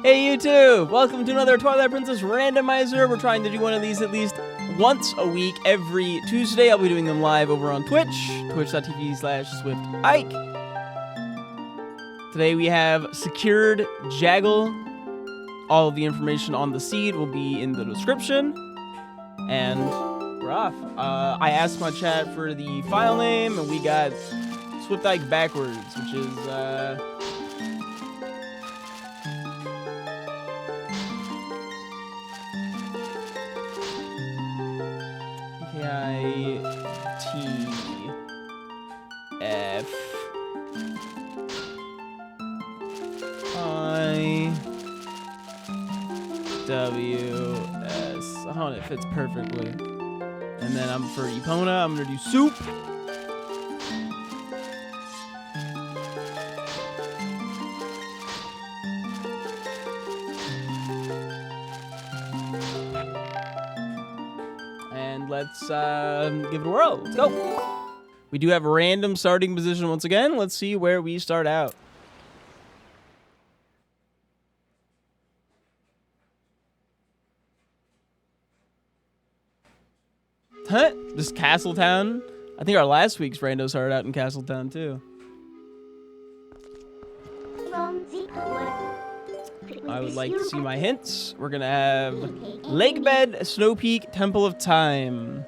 Hey YouTube! Welcome to another Twilight Princess Randomizer. We're trying to do one of these at least once a week, every Tuesday. I'll be doing them live over on Twitch, twitch.tv/SwiftIke. Today we have secured Jaggle. All of the information on the seed will be in the description. And we're off. I asked my chat for the file name, and we got SwiftIke backwards, which is ITFIWS. Oh, it fits perfectly. And then I'm for Epona, I'm gonna do soup. And let's give it a whirl. Let's go. We do have a random starting position once again. Let's see where we start out. Huh? Just Castletown? I think our last week's rando started out in Castletown too. I would like to see my hints. We're gonna have Lakebed, Snow Peak, Temple of Time.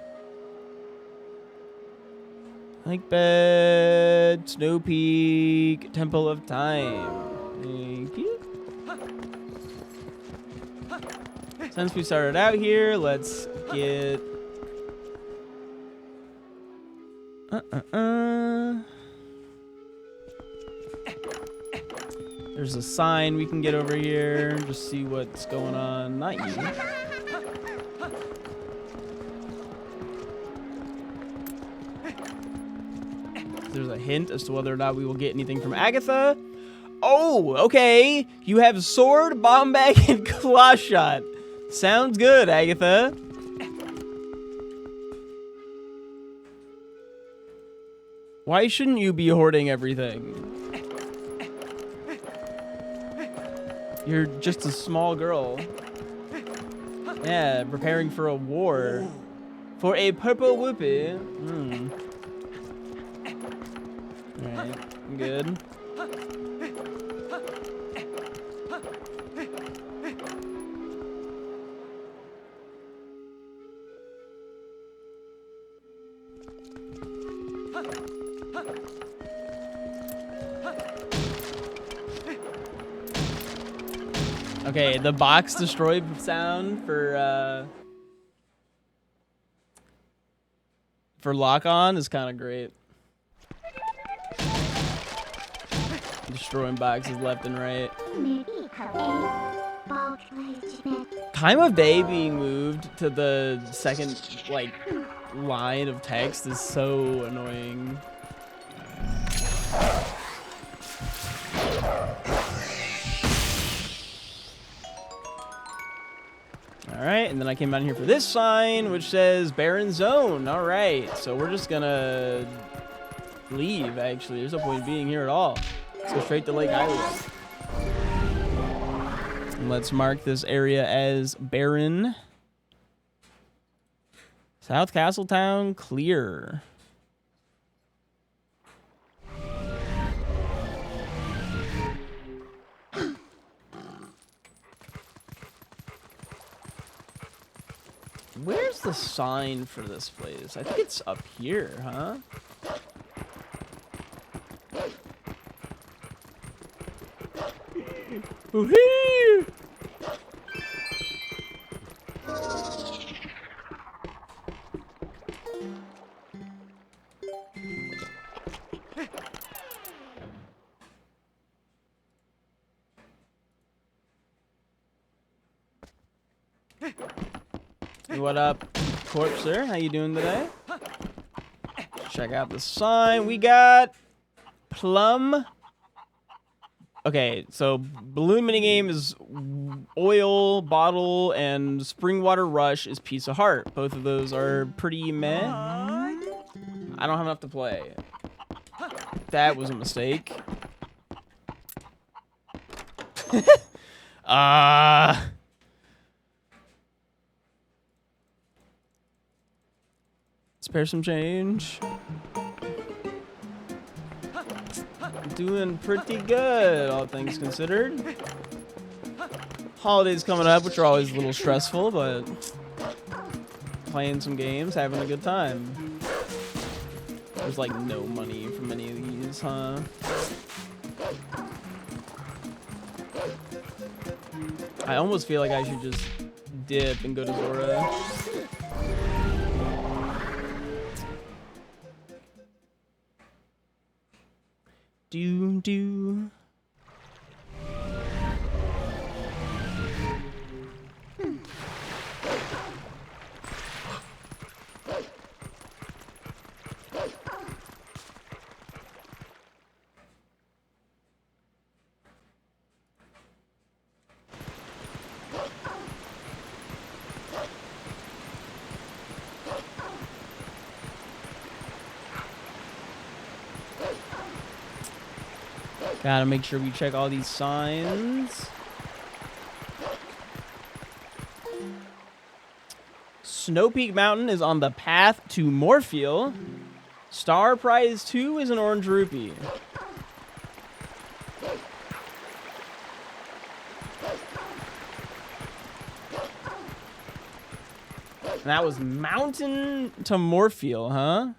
Lakebed, Snow Peak, Temple of Time. Thank you. Since we started out here, let's get... There's a sign we can get over here. Just see what's going on. Not you. There's a hint as to whether or not we will get anything from Agitha. Oh, okay. You have sword, bomb bag, and claw shot. Sounds good, Agitha. Why shouldn't you be hoarding everything? You're just a small girl. Yeah, preparing for a war. For a purple whoopee. Alright, good. Okay, the box destroyed sound for lock on is kind of great. Destroying boxes left and right. Time of day being moved to the second line of text is so annoying. Alright, and then I came down here for this sign, which says Barren Zone. Alright, so we're just gonna leave, actually. There's no point in being here at all. Let's go straight to Lake Island. And let's mark this area as barren. South Castletown, clear. Where's the sign for this place? I think it's up here, huh? Woohoo! What up, Corpser? How you doing today? Check out the sign. We got Plum. Okay, so balloon minigame is oil, bottle, and spring water rush is piece of heart. Both of those are pretty meh. I don't have enough to play. That was a mistake. Spare some change. Doing pretty good, all things considered. Holidays coming up, which are always a little stressful, but playing some games, having a good time. There's like no money from any of these, huh? I almost feel like I should just dip and go to Zora. Do. Gotta make sure we check all these signs. Snow Peak Mountain is on the path to Morpheal. Star Prize 2 is an orange rupee. And that was Mountain to Morpheal, huh?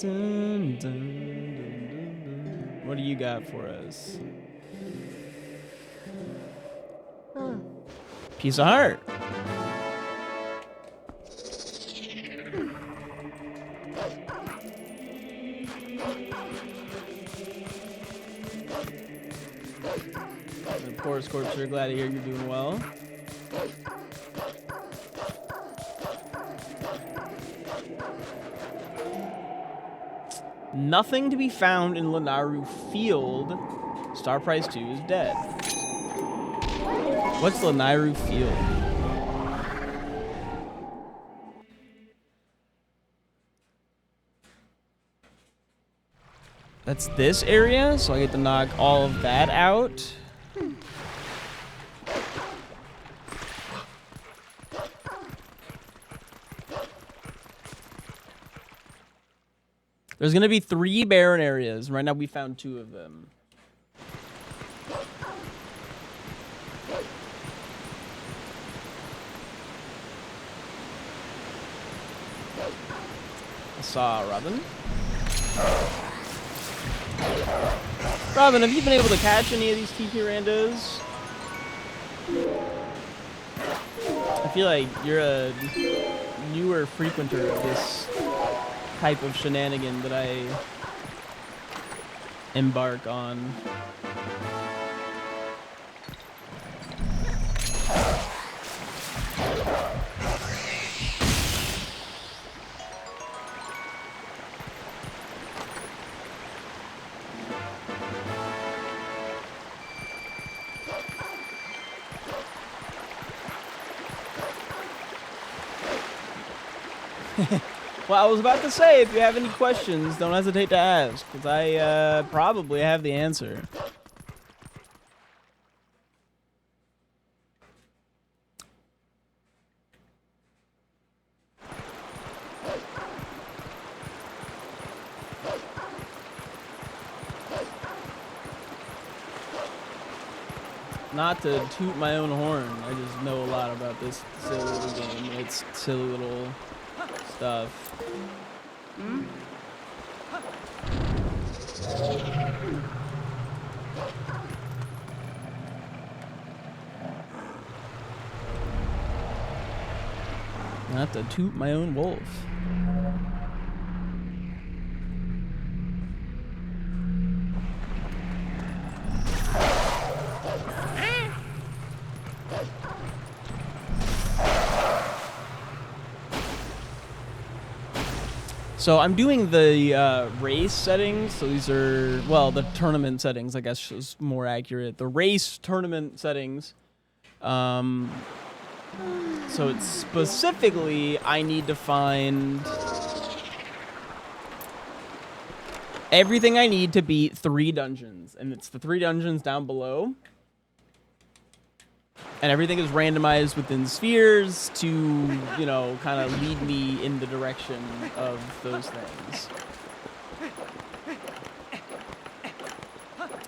And then what do you got for us? Piece of heart. And of course, Corpser, glad to hear you're doing well. Nothing to be found in Lanayru Field. Star Prize 2 is dead. What's Lanayru Field? That's this area, so I get to knock all of that out. There's gonna be 3 barren areas. Right now we found 2 of them. I saw Robin. Robin, have you been able to catch any of these TP randos? I feel like you're a newer frequenter of this type of shenanigan that I embark on. Well, I was about to say, if you have any questions, don't hesitate to ask, because I probably have the answer. Not to toot my own horn, I just know a lot about this silly little game and its silly little stuff. Not to toot my own wolf. So I'm doing the race settings. So these are, well, the tournament settings, I guess is more accurate. The race tournament settings. So it's specifically, I need to find everything I need to beat 3 dungeons. And it's the 3 dungeons down below. And everything is randomized within spheres to, you know, kind of lead me in the direction of those things.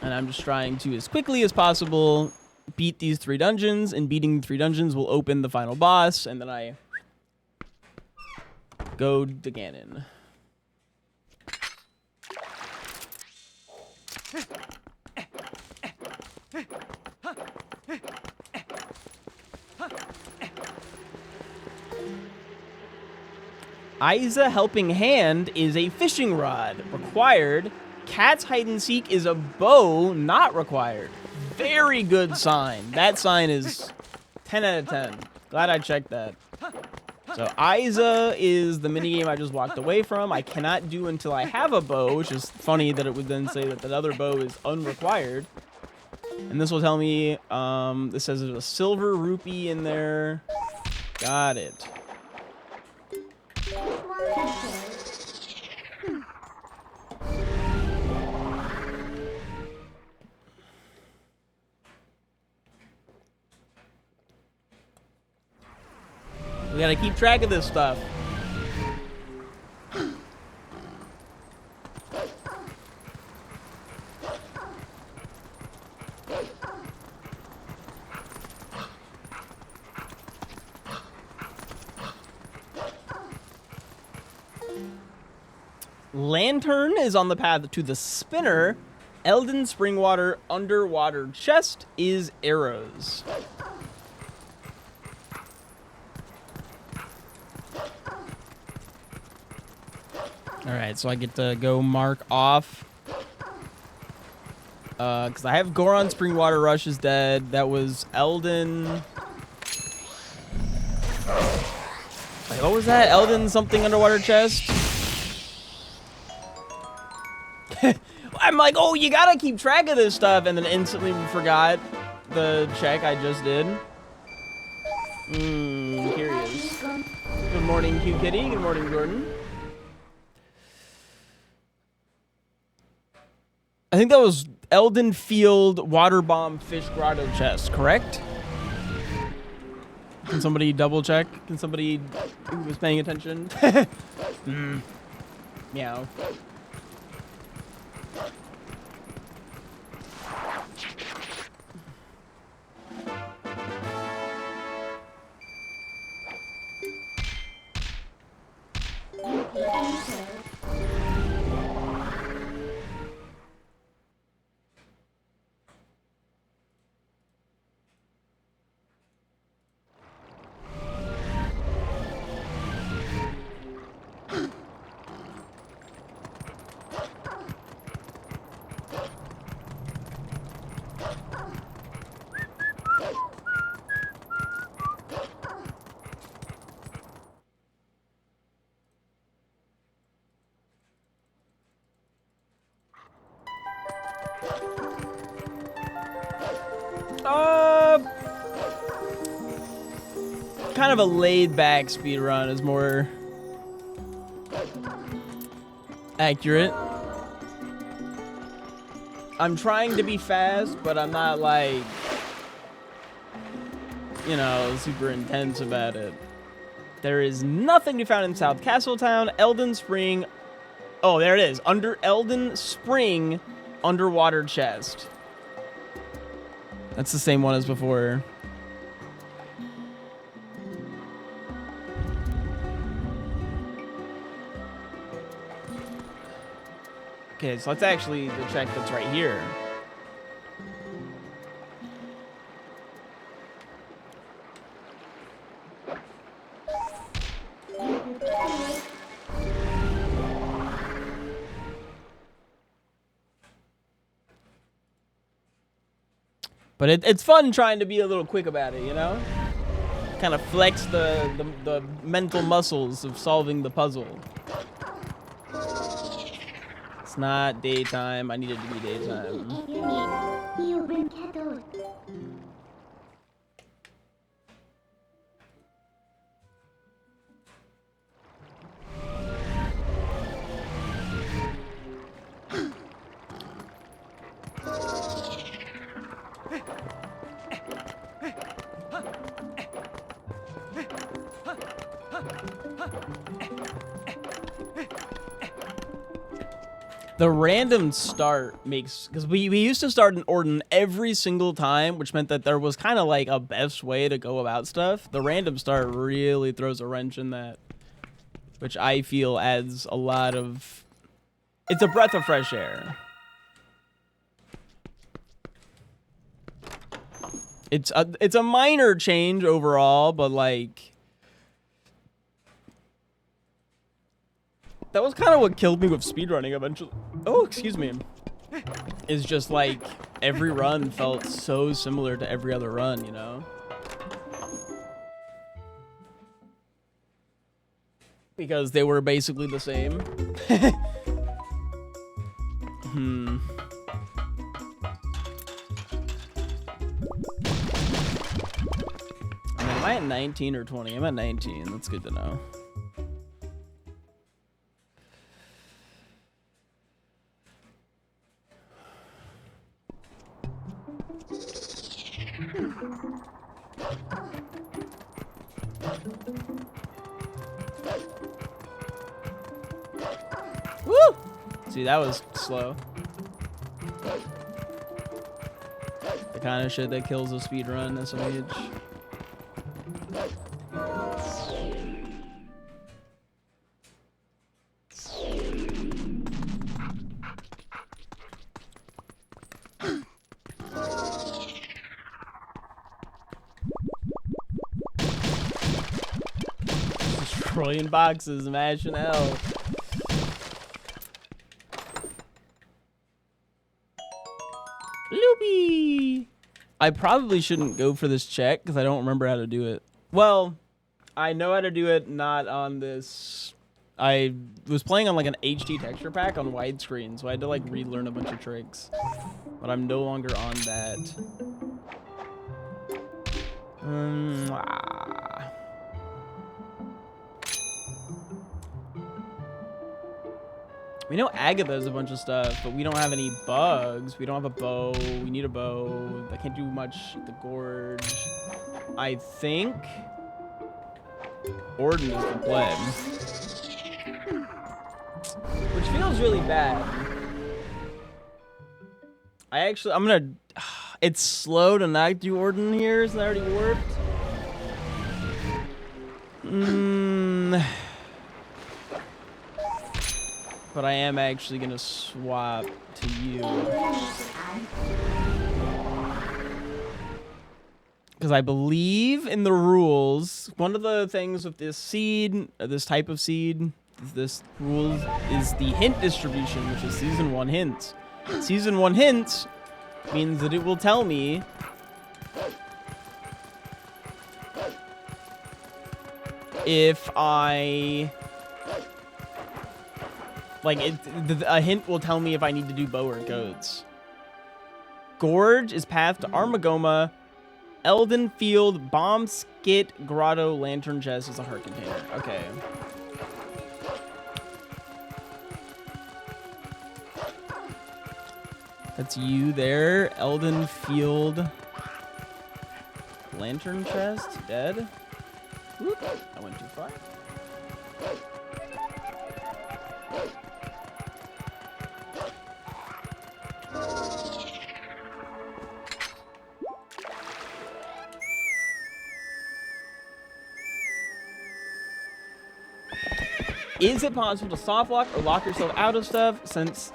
And I'm just trying to, as quickly as possible, beat these 3 dungeons. And beating the 3 dungeons will open the final boss. And then I go to Ganon. Agitha Helping Hand is a fishing rod. Required. Cat's Hide and Seek is a bow. Not required. Very good sign. That sign is 10 out of 10. Glad I checked that. So Agitha is the minigame I just walked away from. I cannot do until I have a bow, which is funny that it would then say that that other bow is unrequired. And this will tell me, this says there's a silver rupee in there. Got it. We gotta keep track of this stuff. Lantern is on the path to the spinner. Elden Springwater underwater chest is arrows. Alright, so I get to go mark off. Because I have Goron Springwater Rush is dead. That was Elden. Wait, what was that? Elden something underwater chest? I'm like, oh, you gotta keep track of this stuff, and then instantly forgot the check I just did. Curious. Good morning, Q Kitty. Good morning, Jordan. I think that was Elden Field Water Bomb Fish Grotto chest, correct? Can somebody double check? Can somebody who was paying attention? Meow. Kind of a laid-back speedrun is more accurate. I'm trying to be fast, but I'm not like, you know, super intense about it. There is nothing to be found in South Castletown. Elden Spring. Oh, there it is. Under Elden Spring underwater chest. That's the same one as before. Okay, so that's actually the check that's right here. But it's fun trying to be a little quick about it, you know? Kind of flex the mental muscles of solving the puzzle. It's not daytime. I need it to be daytime. The random start makes, because we used to start an Orden every single time, which meant that there was kind of like a best way to go about stuff. The random start really throws a wrench in that, which I feel adds a lot of, it's a breath of fresh air. It's a minor change overall, but like, that was kind of what killed me with speedrunning eventually. Oh, excuse me. Is just like every run felt so similar to every other run, you know? Because they were basically the same. I mean, am I at 19 or 20? I'm at 19. That's good to know. Woo! See, that was slow. The kind of shit that kills a speedrun at some age. Destroying boxes, imagine hell. Loopy! I probably shouldn't go for this check because I don't remember how to do it. Well, I know how to do it, not on this. I was playing on like an HD texture pack on widescreen, so I had to like relearn a bunch of tricks. But I'm no longer on that. We know Agitha has a bunch of stuff, but we don't have any bugs. We don't have a bow. We need a bow. I can't do much at the gorge. I think Orden is the pleb. Which feels really bad. I'm gonna... It's slow to not do Orden here. Isn't that already warped? But I am actually gonna swap to you. Because I believe in the rules, one of the things with this seed, this type of seed, this rule is the hint distribution, which is season 1 hints. Season 1 hints means that it will tell me if I... Like, a hint will tell me if I need to do bow or goats. Gorge is path to Armagoma. Elden Field, Bomb Skit, Grotto, Lantern Chest is a heart container. Okay. That's you there. Elden Field. Lantern Chest, dead. Whoop, I went too far. Is it possible to soft lock or lock yourself out of stuff since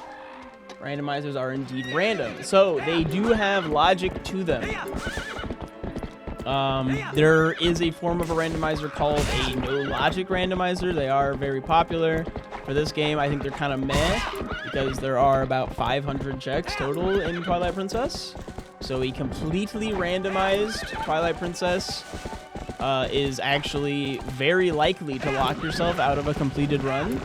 randomizers are indeed random? So they do have logic to them. There is a form of a randomizer called a no logic randomizer. They are very popular. For this game, I think they're kind of meh because there are about 500 checks total in Twilight Princess. So a completely randomized Twilight Princess is actually very likely to lock yourself out of a completed run.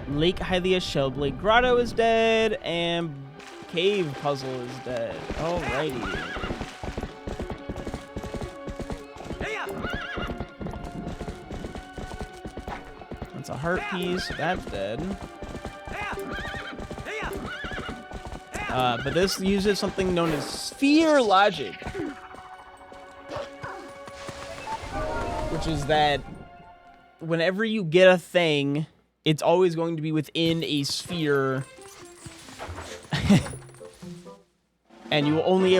Lake Hylia Shellblade Grotto is dead, and Cave Puzzle is dead. Alrighty. That's a heart piece. That's dead. But this uses something known as sphere logic, which is that whenever you get a thing, it's always going to be within a sphere, and you will only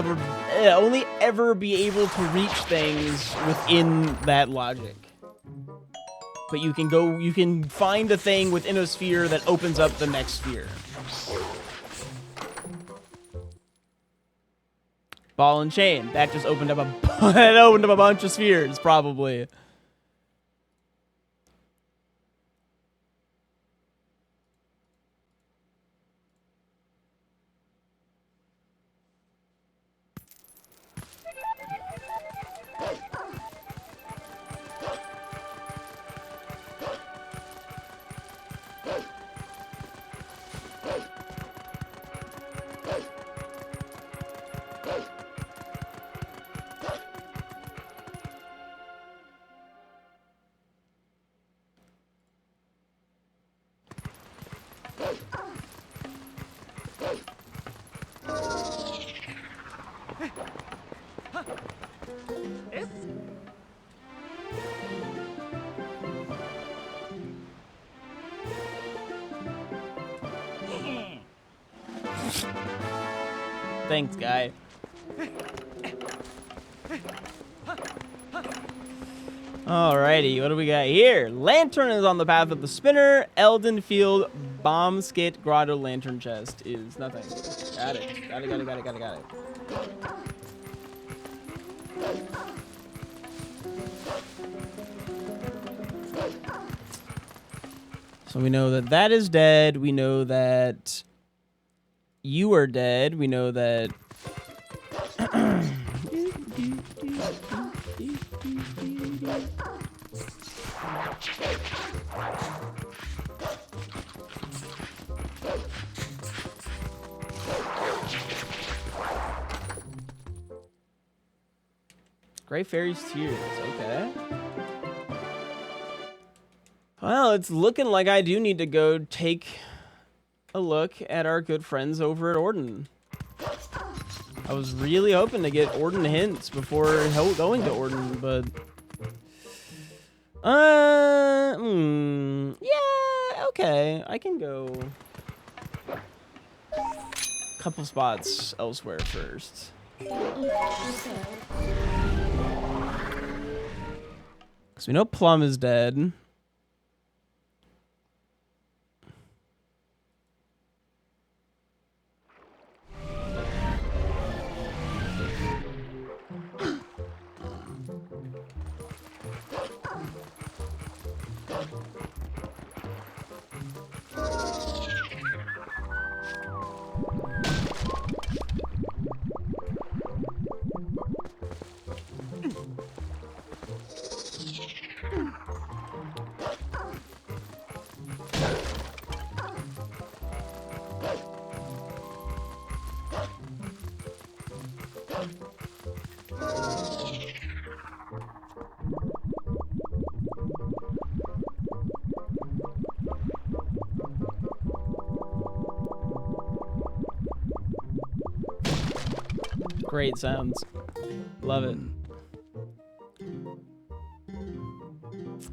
ever be able to reach things within that logic. But you can find a thing within a sphere that opens up the next sphere. Ball and chain. That just opened up a bunch of spheres, probably. Thanks, guy. Alrighty, what do we got here? Lantern is on the path of the spinner. Elden Field Bomb Skit Grotto Lantern Chest is nothing. Got it. Got it. So we know that that is dead. We know that you are dead. We know that... Great Fairy's Tears, okay. Well, it's looking like I do need to go take a look at our good friends over at Orden. I was really hoping to get Orden hints before going to Orden, but... yeah, okay. I can go a couple spots elsewhere first. So we know Plum is dead. Great sounds. Love it.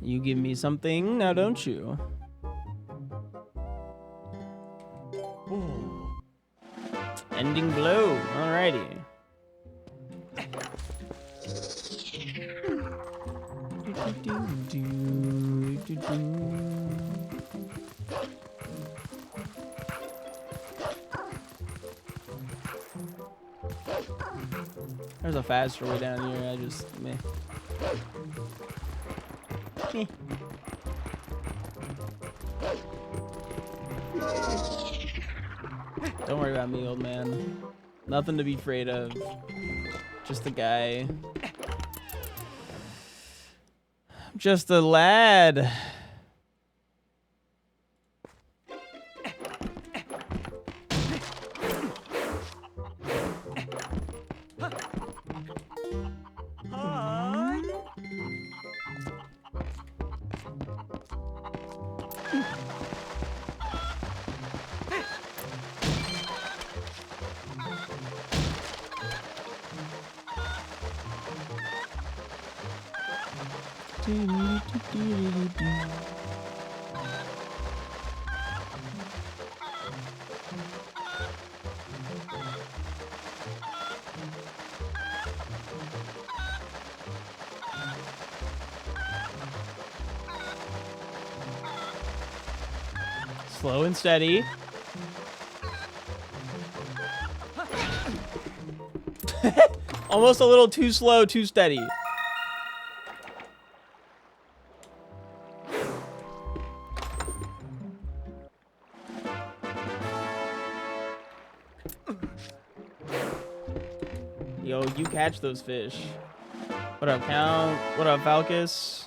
You give me something now, don't you? Ooh. Ending blow. Alrighty. There's a faster way down here. I just meh. Don't worry about me, old man. Nothing to be afraid of. Just a guy. Just a lad. Slow and steady. Almost a little too slow, too steady. Yo, you catch those fish. What up, Count? What up, Falcus?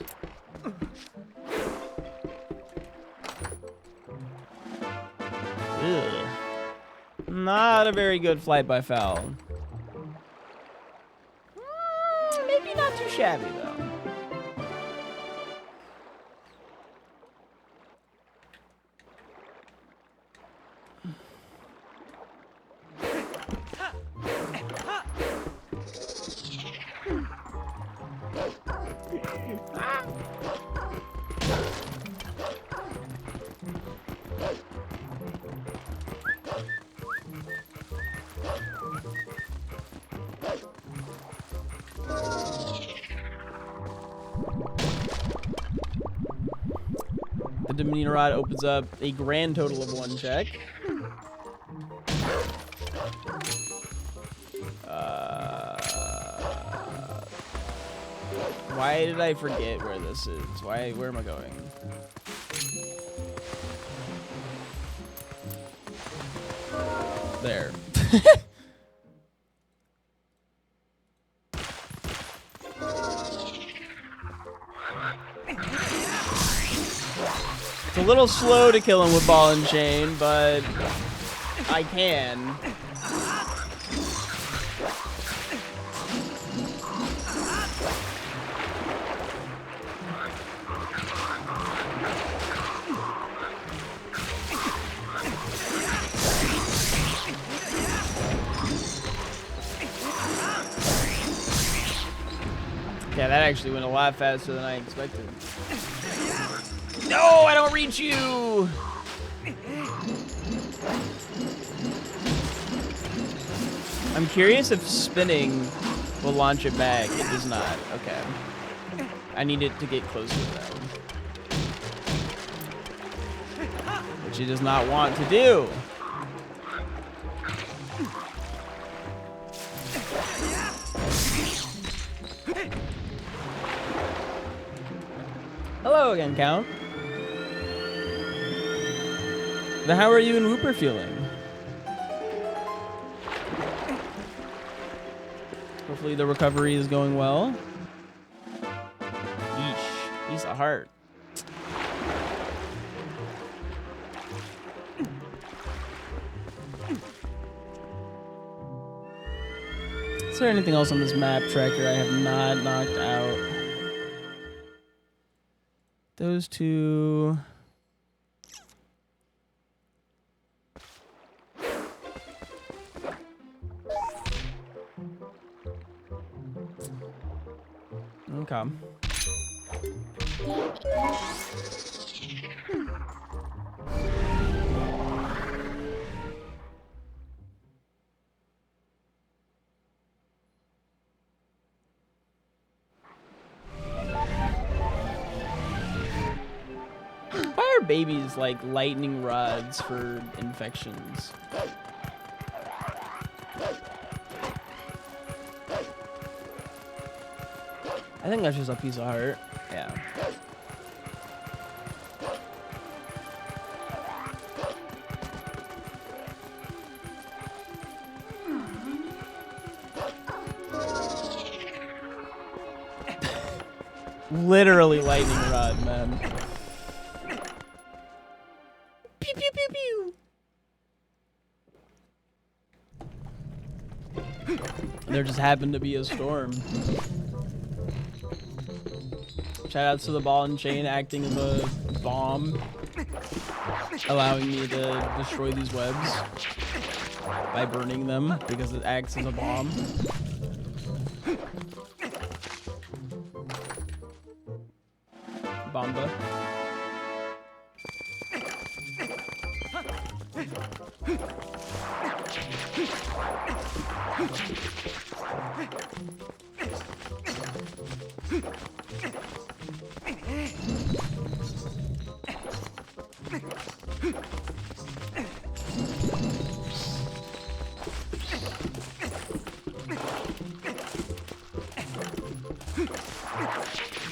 Ugh. Not a very good flight by foul. Maybe not too shabby, though. The demeanor rod opens up a grand total of 1 check. Why did I forget where this is? Where am I going? There. It's a little slow to kill him with ball and chain, but I can. Yeah, that actually went a lot faster than I expected. No, I don't reach you! I'm curious if spinning will launch it back. It does not. Okay. I need it to get closer though. Which it does not want to do. Hello again, Count. Then how are you and Whooper feeling? Hopefully the recovery is going well. Yeesh, he's a heart. Is there anything else on this map tracker I have not knocked out? Those two. Okay. Why are babies like lightning rods for infections? I think that's just a piece of heart. Yeah. Literally lightning rod, man. Pew pew pew pew. There just happened to be a storm. Shoutouts to the ball and chain acting as a bomb, allowing me to destroy these webs by burning them because it acts as a bomb. Wamba.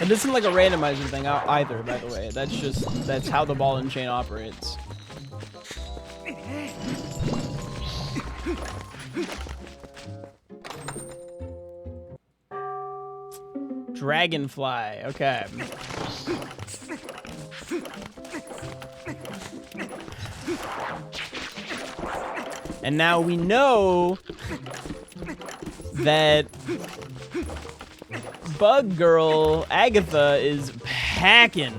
And this isn't like a randomizer thing either, by the way. That's how the ball and chain operates. Dragonfly, okay. And now we know that Bug Girl Agitha is packing.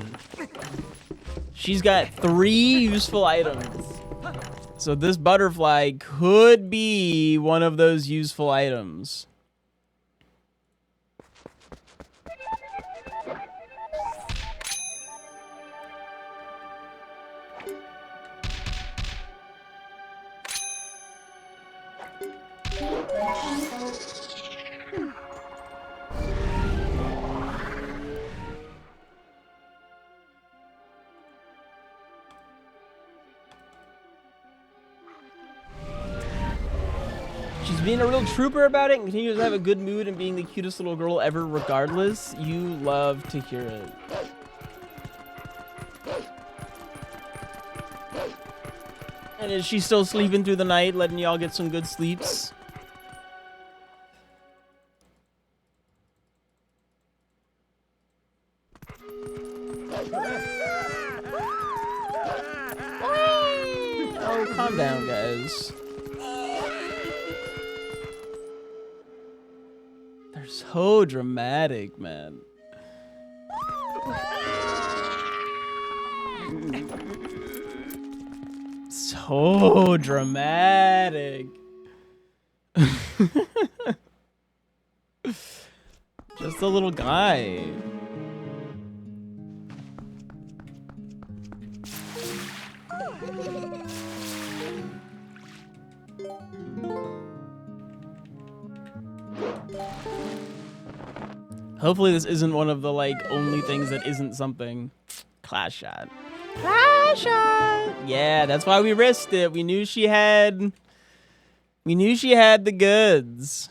She's got 3 useful items. So this butterfly could be one of those useful items. She's being a real trooper about it and continues to have a good mood and being the cutest little girl ever regardless. You love to hear it. And is she still sleeping through the night, letting y'all get some good sleeps? Oh, calm down, guys. They're so dramatic, man. So dramatic. Just a little guy. Hopefully this isn't one of the, like, only things that isn't something. Class shot. Class shot! Yeah, that's why we risked it. We knew she had the goods.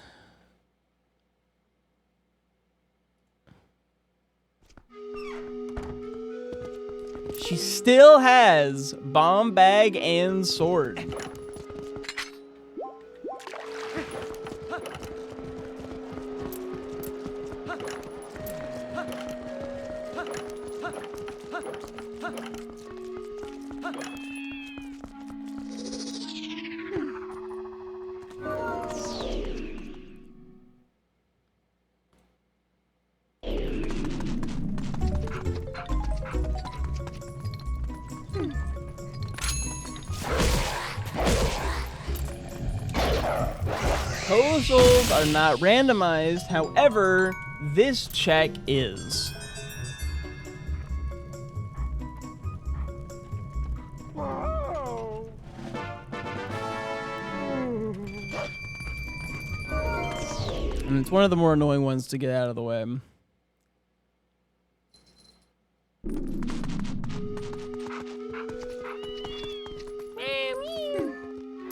She still has bomb bag and sword. Proposals are not randomized, however, this check is. And it's one of the more annoying ones to get out of the way.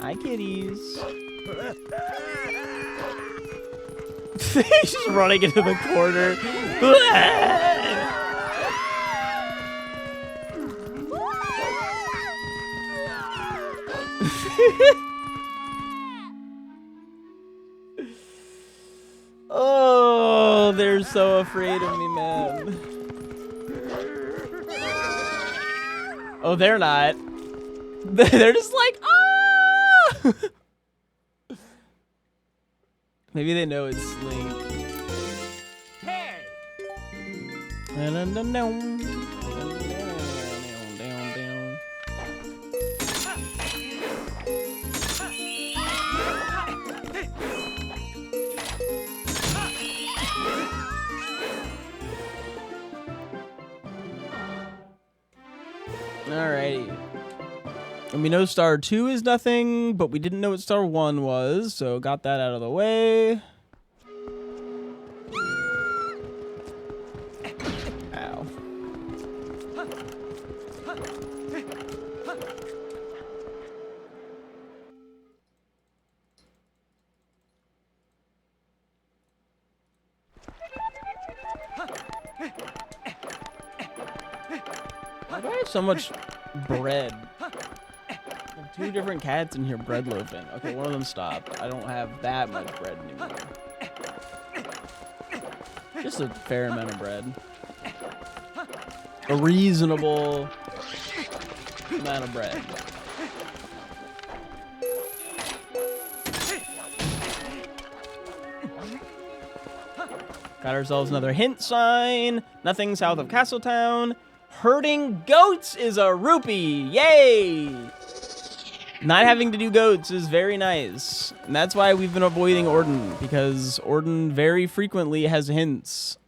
Hi, kitties. He's just running into the corner. Oh, they're so afraid of me, man. Oh, they're not. They're just like, ah! Maybe they know it's Slink. Hey! And we know star 2 is nothing, but we didn't know what star 1 was, so got that out of the way. Ow. Why do I have so much bread? Two different cats in here bread loafing. Okay, one of them stopped. I don't have that much bread anymore. Just a fair amount of bread. A reasonable amount of bread. Got ourselves another hint sign. Nothing south of Castletown. Herding goats is a rupee. Yay! Not having to do goats is very nice. And that's why we've been avoiding Orden, because Orden very frequently has hints.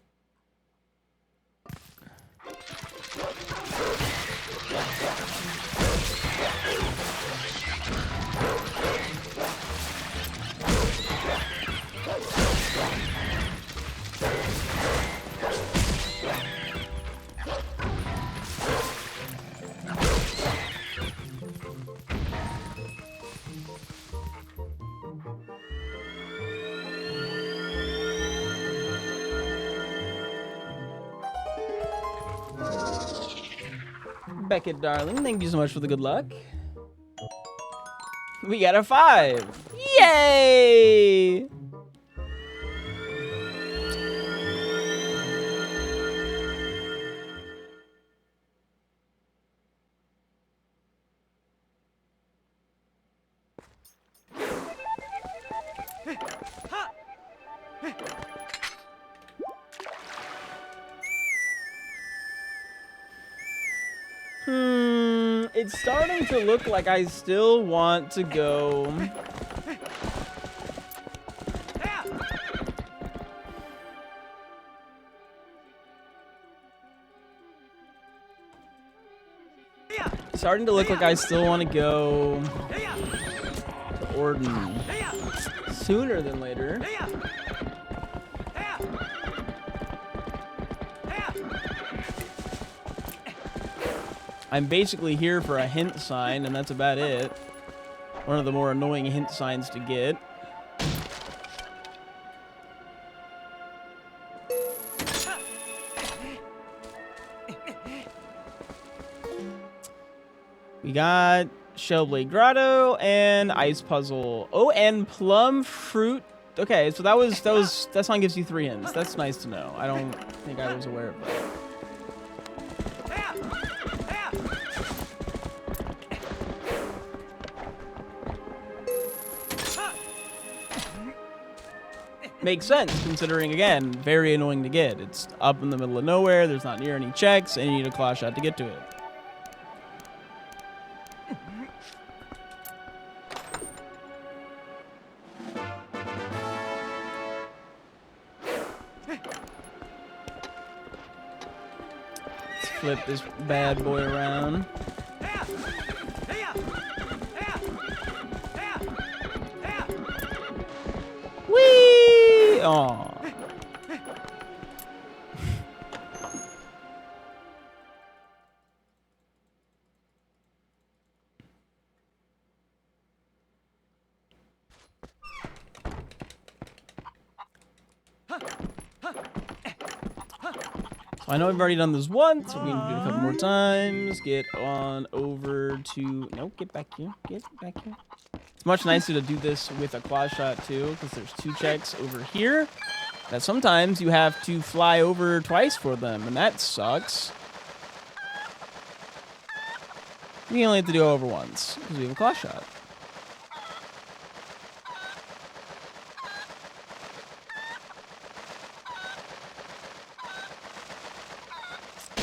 Beckett, darling, thank you so much for the good luck. We got a 5. Yay! It's starting to look like I still want to go. Starting to look like I still want to go to Orden sooner than later. I'm basically here for a hint sign, and that's about it. One of the more annoying hint signs to get. We got Shellblade Grotto and Ice Puzzle. Oh, and Plum Fruit. Okay, so that song gives you 3 hints. That's nice to know. I don't think I was aware of that. Makes sense, considering, again, very annoying to get. It's up in the middle of nowhere, there's not near any checks, and you need a claw shot to get to it. Let's flip this bad boy around. Aw. So I know I've already done this once. We're going to do it a couple more times. Get on over to... Nope, get back here. Get back here. It's much nicer to do this with a claw shot, too, because there's 2 checks over here that sometimes you have to fly over twice for them, and that sucks. We only have to do it over once, because we have a claw shot.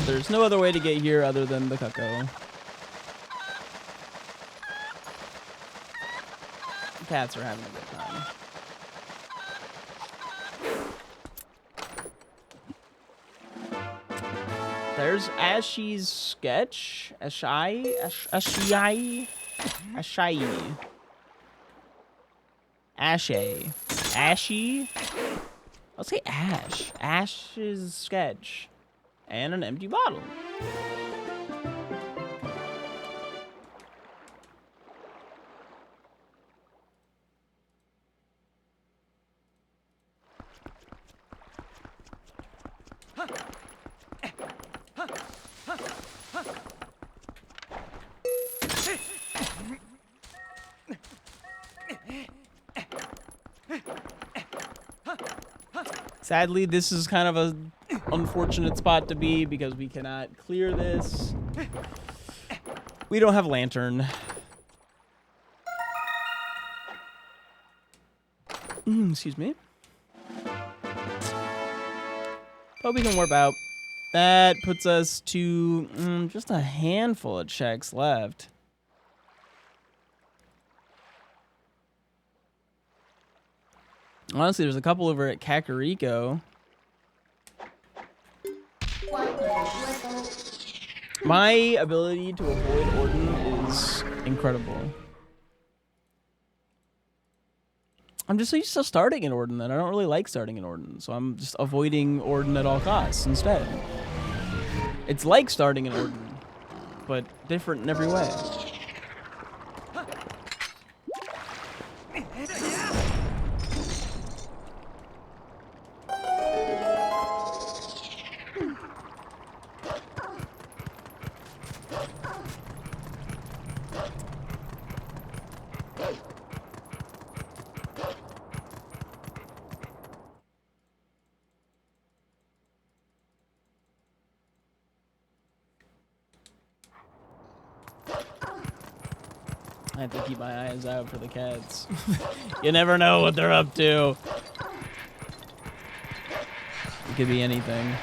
There's no other way to get here other than the cuckoo. Cats are having a good time. There's Ashy's sketch. Ashy. Ashy. Ashay. Ashy? I'll say ash. Ash's sketch. And an empty bottle. Sadly, this is kind of a unfortunate spot to be because we cannot clear this. We don't have lantern. Excuse me. But we can warp out. That puts us to just a handful of checks left. Honestly, there's a couple over at Kakariko. My ability to avoid Orden is incredible. I'm just so used to starting in Orden that I don't really like starting in Orden, so I'm just avoiding Orden at all costs instead. It's like starting in Orden, but different in every way. I have to keep my eyes out for the cats. You never know what they're up to. It could be anything.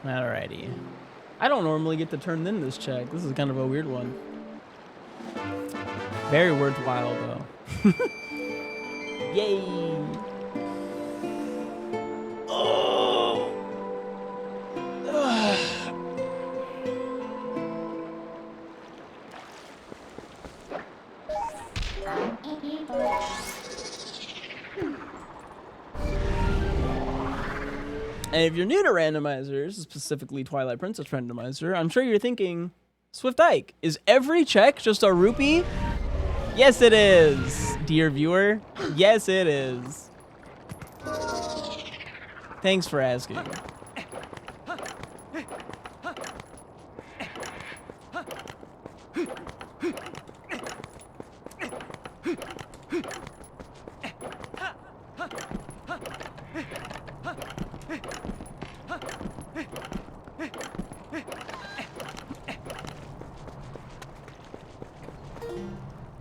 Alrighty. I don't normally get to turn in this check. This is kind of a weird one. Very worthwhile, though. Yay! Oh! And if you're new to randomizers, specifically Twilight Princess Randomizer, I'm sure you're thinking, SwiftIke, is every check just a rupee? Yes, it is, dear viewer. Yes, it is. Thanks for asking.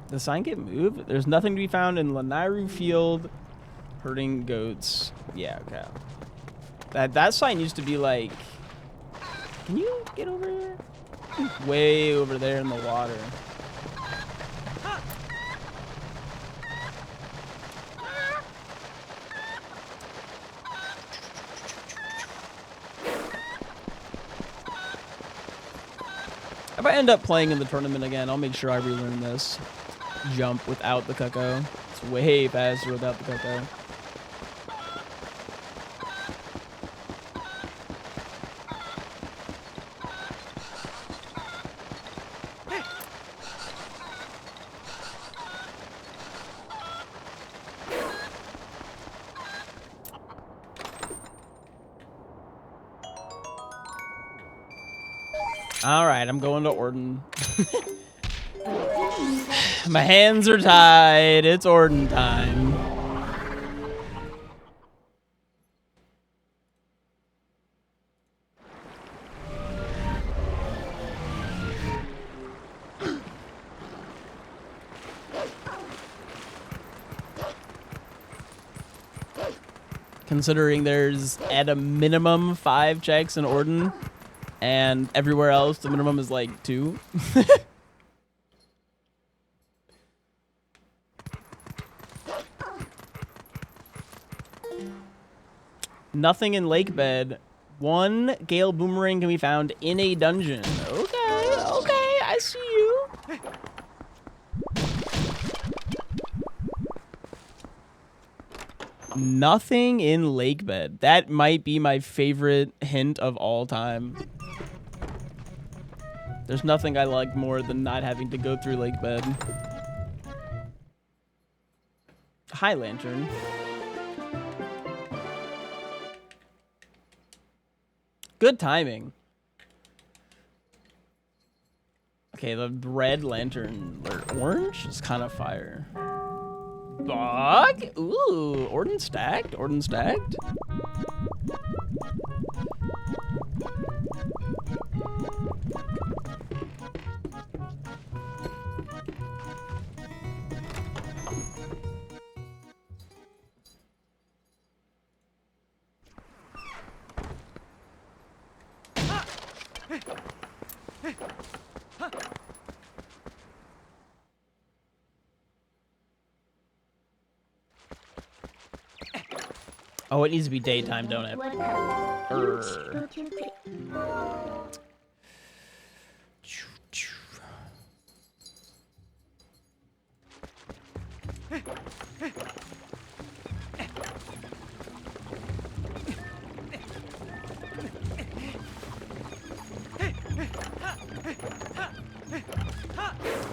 The sign get moved? There's nothing to be found in Lanairu Field. Herding goats. Yeah, okay. That sign used to be like... Can you get over here? Way over there in the water. If I end up playing in the tournament again, I'll make sure I relearn this jump without the cuckoo. It's way faster without the cuckoo. All right, I'm going to Orden. My hands are tied. It's Orden time. considering there's at a minimum 5 checks in Orden, and everywhere else the minimum is like 2. Nothing in lake bed. 1 Gale Boomerang can be found in a dungeon. Okay, okay, I see you. Nothing in lake bed. That might be my favorite hint of all time. There's nothing I like more than not having to go through lake bed. Hi, Lantern. Good timing. Okay, the red lantern, or orange, is kind of fire. Bog? Ooh, Orden stacked? Orden stacked? Oh, it needs to be daytime, don't it?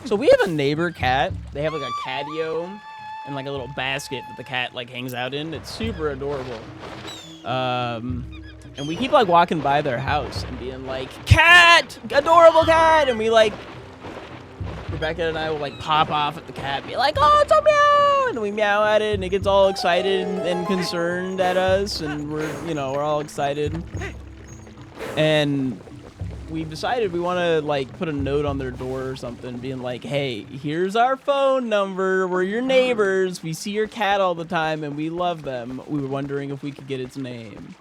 So we have a neighbor cat. They have like a catio and like a little basket that the cat like hangs out in. It's super adorable. And we keep like walking by their house and being like, cat, adorable cat. And we like, Rebecca and I will like pop off at the cat and be like, oh, it's a meow. And we meow at it and it gets all excited and concerned at us. And we're all excited. And we've decided we want to like put a note on their door or something being like, hey, here's our phone number. We're your neighbors. We see your cat all the time and we love them. We were wondering if we could get its name.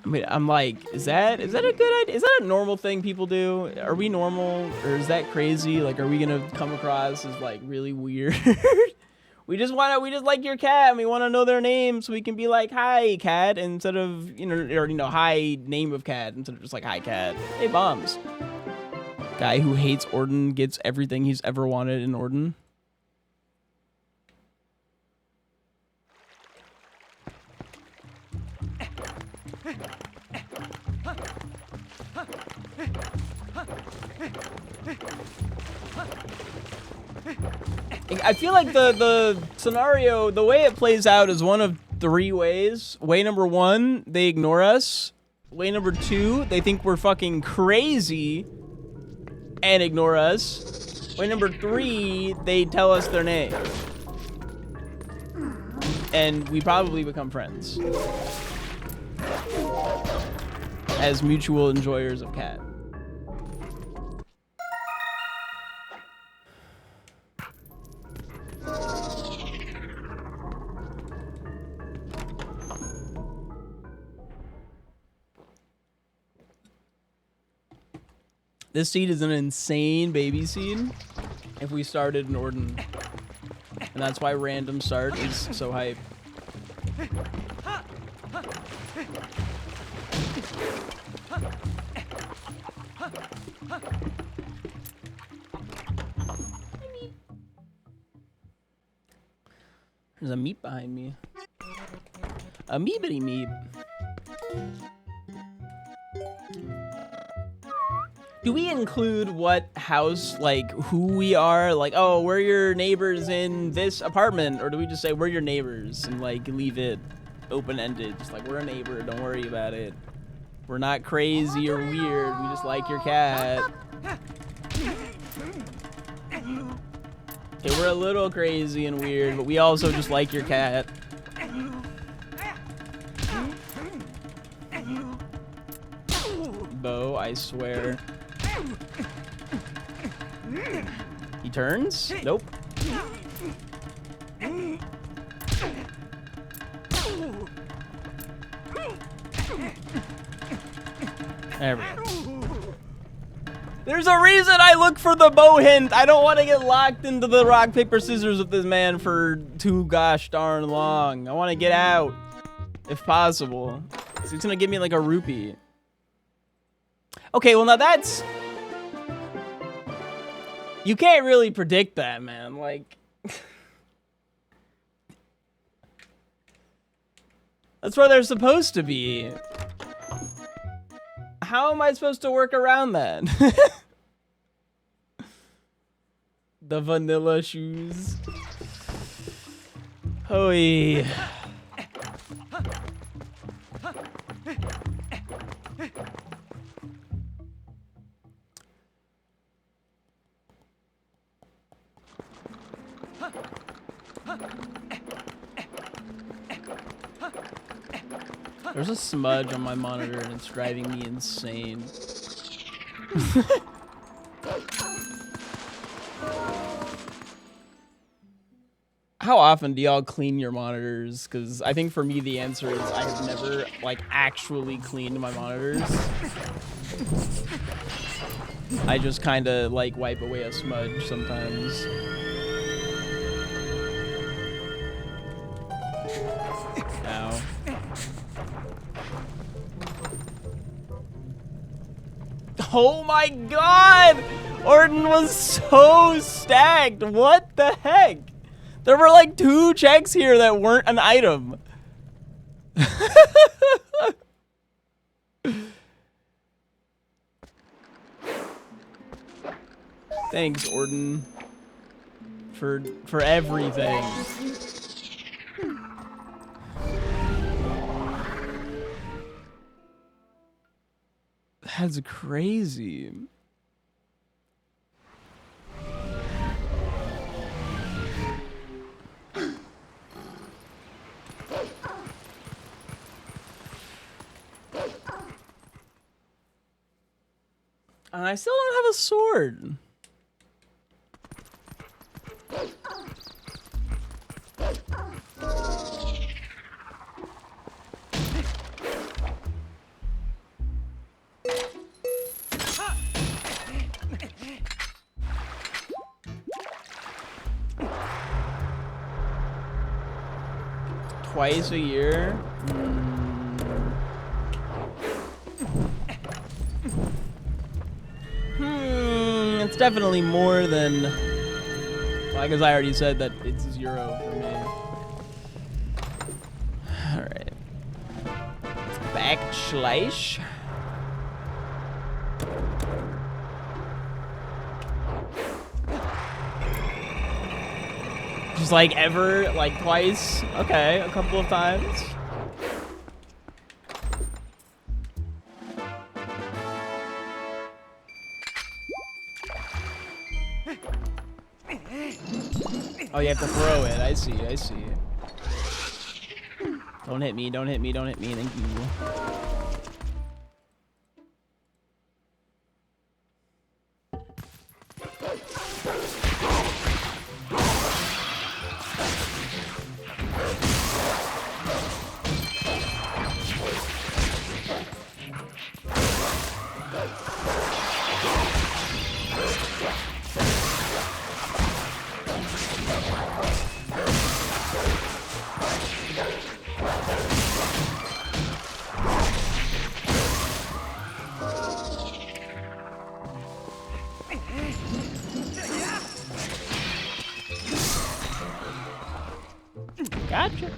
I mean, I'm like, is that a good idea? Is that a normal thing people do? Are we normal or is that crazy? Like, are we going to come across as like really weird? We just like your cat and we want to know their name so we can be like, hi, cat, instead of, hi, name of cat, instead of just like, hi, cat. Hey, bombs. Guy who hates Orden gets everything he's ever wanted in Orden. I feel like the scenario, the way it plays out is one of 3 ways. Way number 1, they ignore us. Way number 2, they think we're fucking crazy and ignore us. Way number 3, they tell us their name. And we probably become friends. As mutual enjoyers of cat. This seed is an insane baby seed if we started in Orden. And that's why random start is so hype. There's a meep behind me. A meepity meep. Do we include what house, like, who we are? Like, oh, we're your neighbors in this apartment. Or do we just say we're your neighbors and, like, leave it open-ended? Just like, we're a neighbor. Don't worry about it. We're not crazy or weird. We just like your cat. Okay, we're a little crazy and weird, but we also just like your cat. Bo, I swear. He turns? Nope. There we go. There's a reason I look for the bow hint. I don't want to get locked into the rock, paper, scissors with this man for too gosh darn long. I want to get out, if possible. So he's going to give me like a rupee. Okay, well now that's... You can't really predict that, man. Like... That's where they're supposed to be. How am I supposed to work around that? The vanilla shoes. Hoi. There's a smudge on my monitor and it's driving me insane. How often do y'all clean your monitors? Because I think for me the answer is I have never like actually cleaned my monitors. I just kind of like wipe away a smudge sometimes. Ow. Oh my god! Orton was so stacked! What the heck? There were like 2 checks here that weren't an item. Thanks, Orton. For everything. That's crazy. And I still don't have a sword. Twice a year? It's definitely more than... Well, I guess I already said that it's 0 for me. Alright. Backschleich. Just like ever, like twice? Okay, a couple of times. Oh, you have to throw it. I see, I see. Don't hit me, don't hit me, don't hit me. Thank you. Gotcha.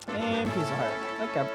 And piece of heart. Okay.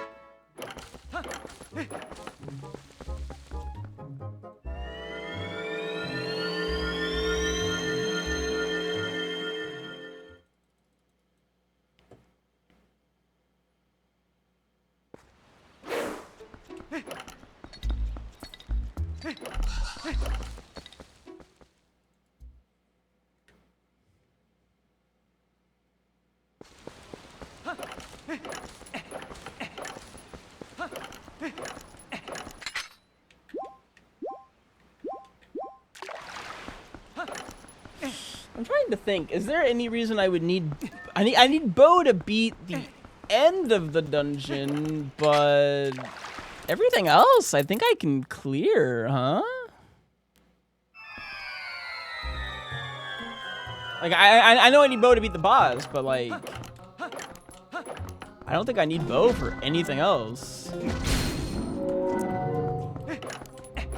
I'm trying to think. Is there any reason I would need... I need Bo to beat the end of the dungeon, but... everything else, I think I can clear, huh? Like, I know I need Bo to beat the boss, but, like... I don't think I need Bo for anything else.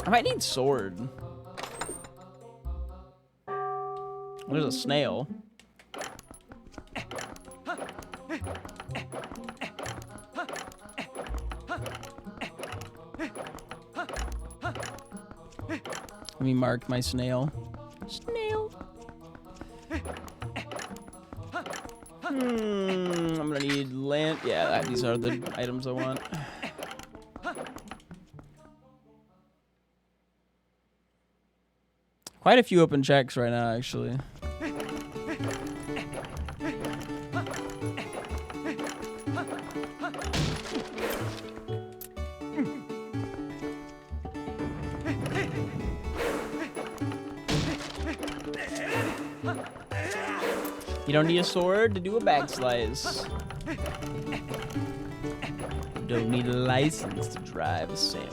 I might need sword. There's a snail. Let me mark my snail. Snail. I'm gonna need land. Yeah, these are the items I want. Quite a few open checks right now, actually. You don't need a sword to do a back slice. You don't need a license to drive a sandwich.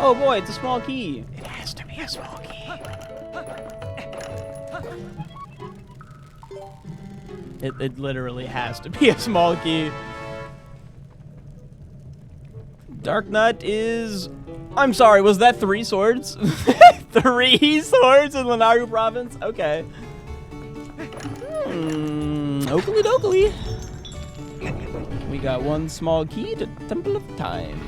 Oh boy, it's a small key. It has to be a small key. It literally has to be a small key. Dark Nut is... I'm sorry, was that 3 swords? 3 swords in Lenaru province? Okay. Oakley dokley. We got 1 small key to Temple of Time.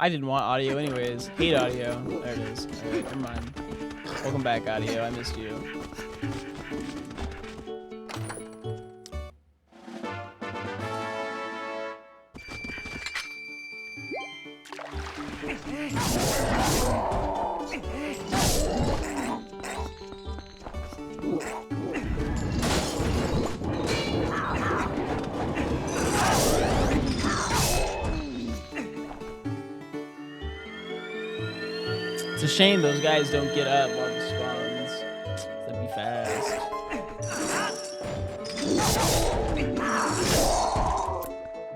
I didn't want audio anyways. Hate audio. There it is. Alright, never mind. Welcome back, audio. I missed you. It's a shame those guys don't get up while it spawns. That'd be fast.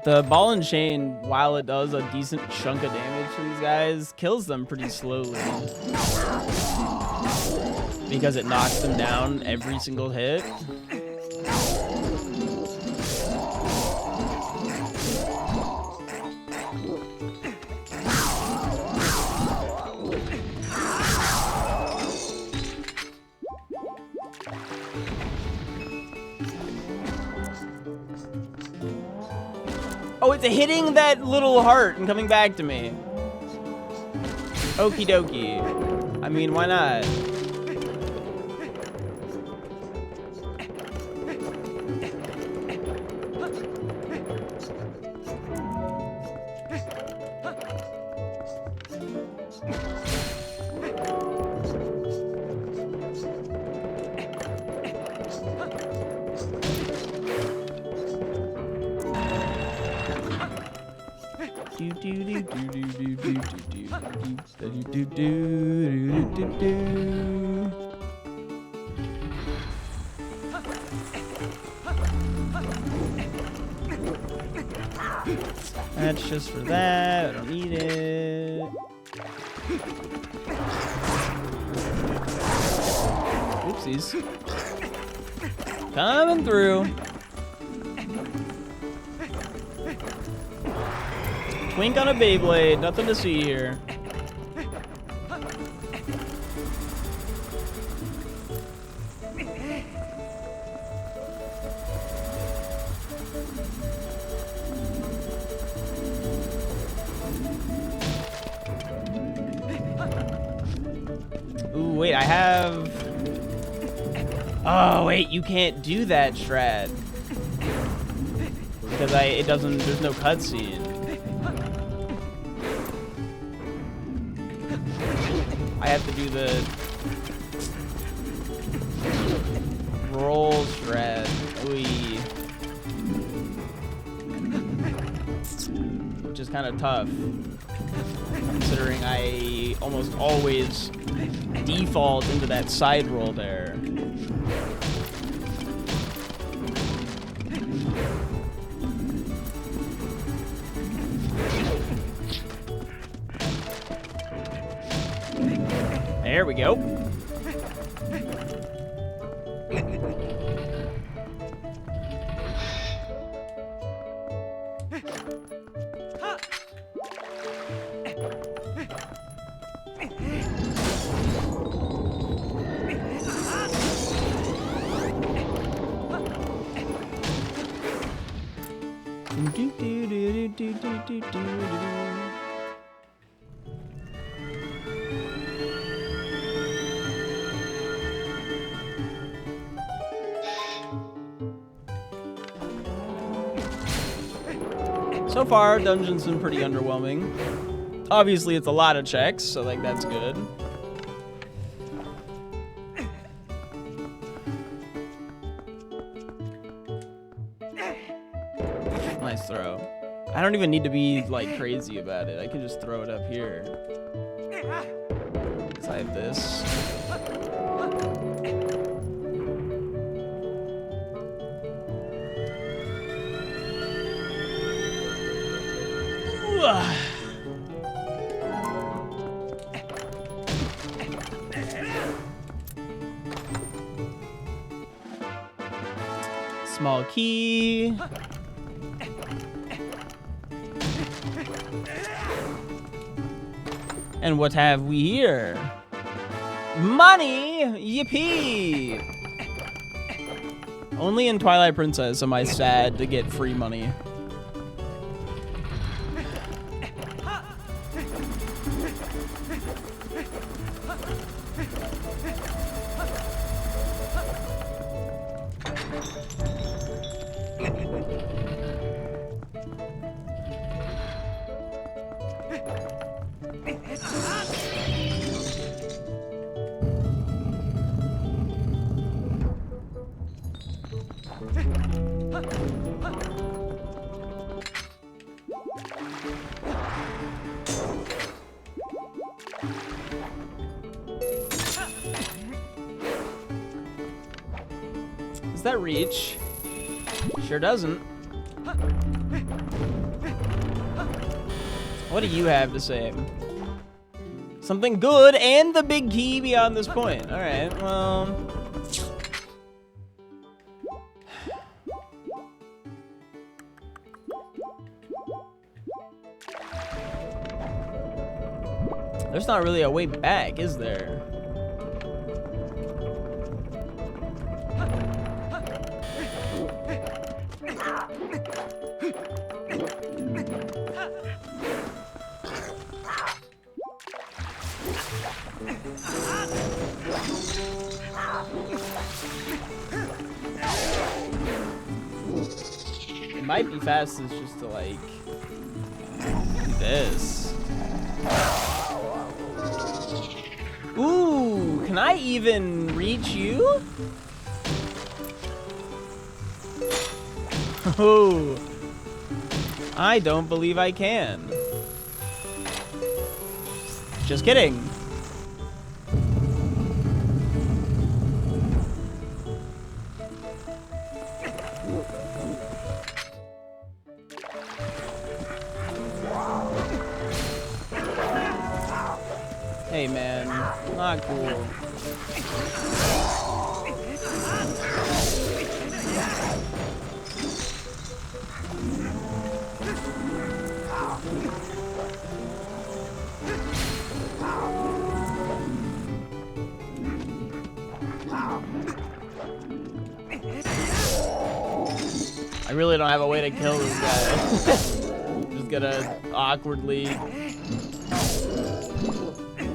The ball and chain, while it does a decent chunk of damage to these guys, kills them pretty slowly. Because it knocks them down every single hit. Oh, it's hitting that little heart and coming back to me. Okie dokie. I mean, why not? That's just for that. I don't need it. Oopsies. Coming through. Twink on a Beyblade. Nothing to see here. Ooh, wait, I have... Oh, wait, you can't do that strat. Because it doesn't, there's no cutscene. I have to do the roll strat. Ooh. Which is kind of tough, considering I almost always default into that side roll there. There we go. So far, dungeon's been pretty underwhelming. Obviously, it's a lot of checks, so like that's good. Nice throw. I don't even need to be like crazy about it. I can just throw it up here. So I have this. Small key. And what have we here? Money! Yippee! Only in Twilight Princess am I sad to get free money. Does that reach? Sure doesn't. What do you have to say? Something good and the big key beyond this point. All right, well. There's not really a way back, is there? It might be fastest just to like do this. Ooh, can I even reach you? Oh, I don't believe I can. Just kidding. Hey man, not cool. I really don't have a way to kill this guy. Just gotta awkwardly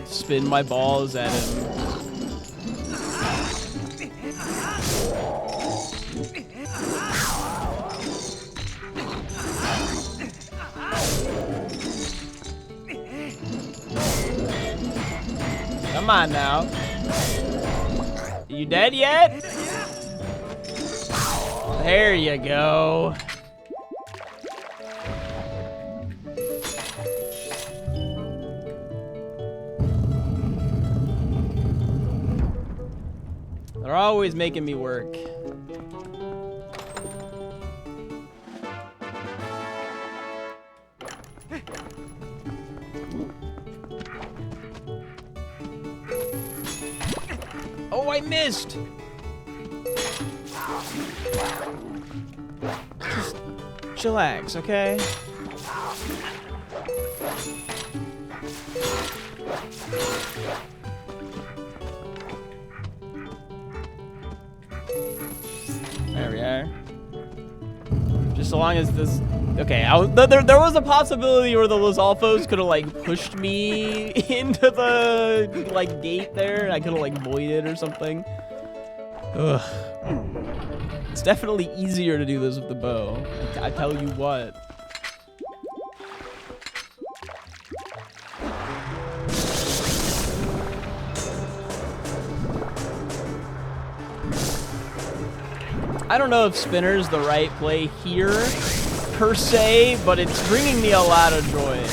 spin my balls at him. Come on now. You dead yet? There you go. They're always making me work. Oh, I missed! Just chillax, okay? There we are. Just so long as this... Okay, there was a possibility where the Lizalfos could have, like, pushed me into the, like, gate there. And I could have, like, voided or something. Ugh. It's definitely easier to do this with the bow. I tell you what. I don't know if spinner's the right play here, per se, but it's bringing me a lot of joy.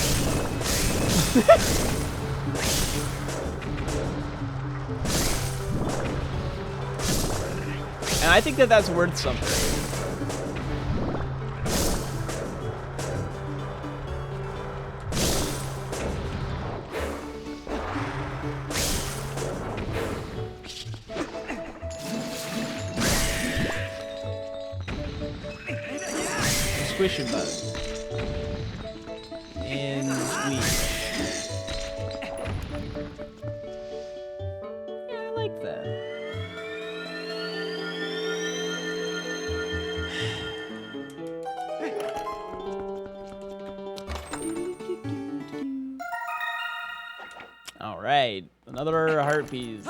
And I think that that's worth something. Squish your butt. And squeeze. Yeah, I like that. All right, another heart piece.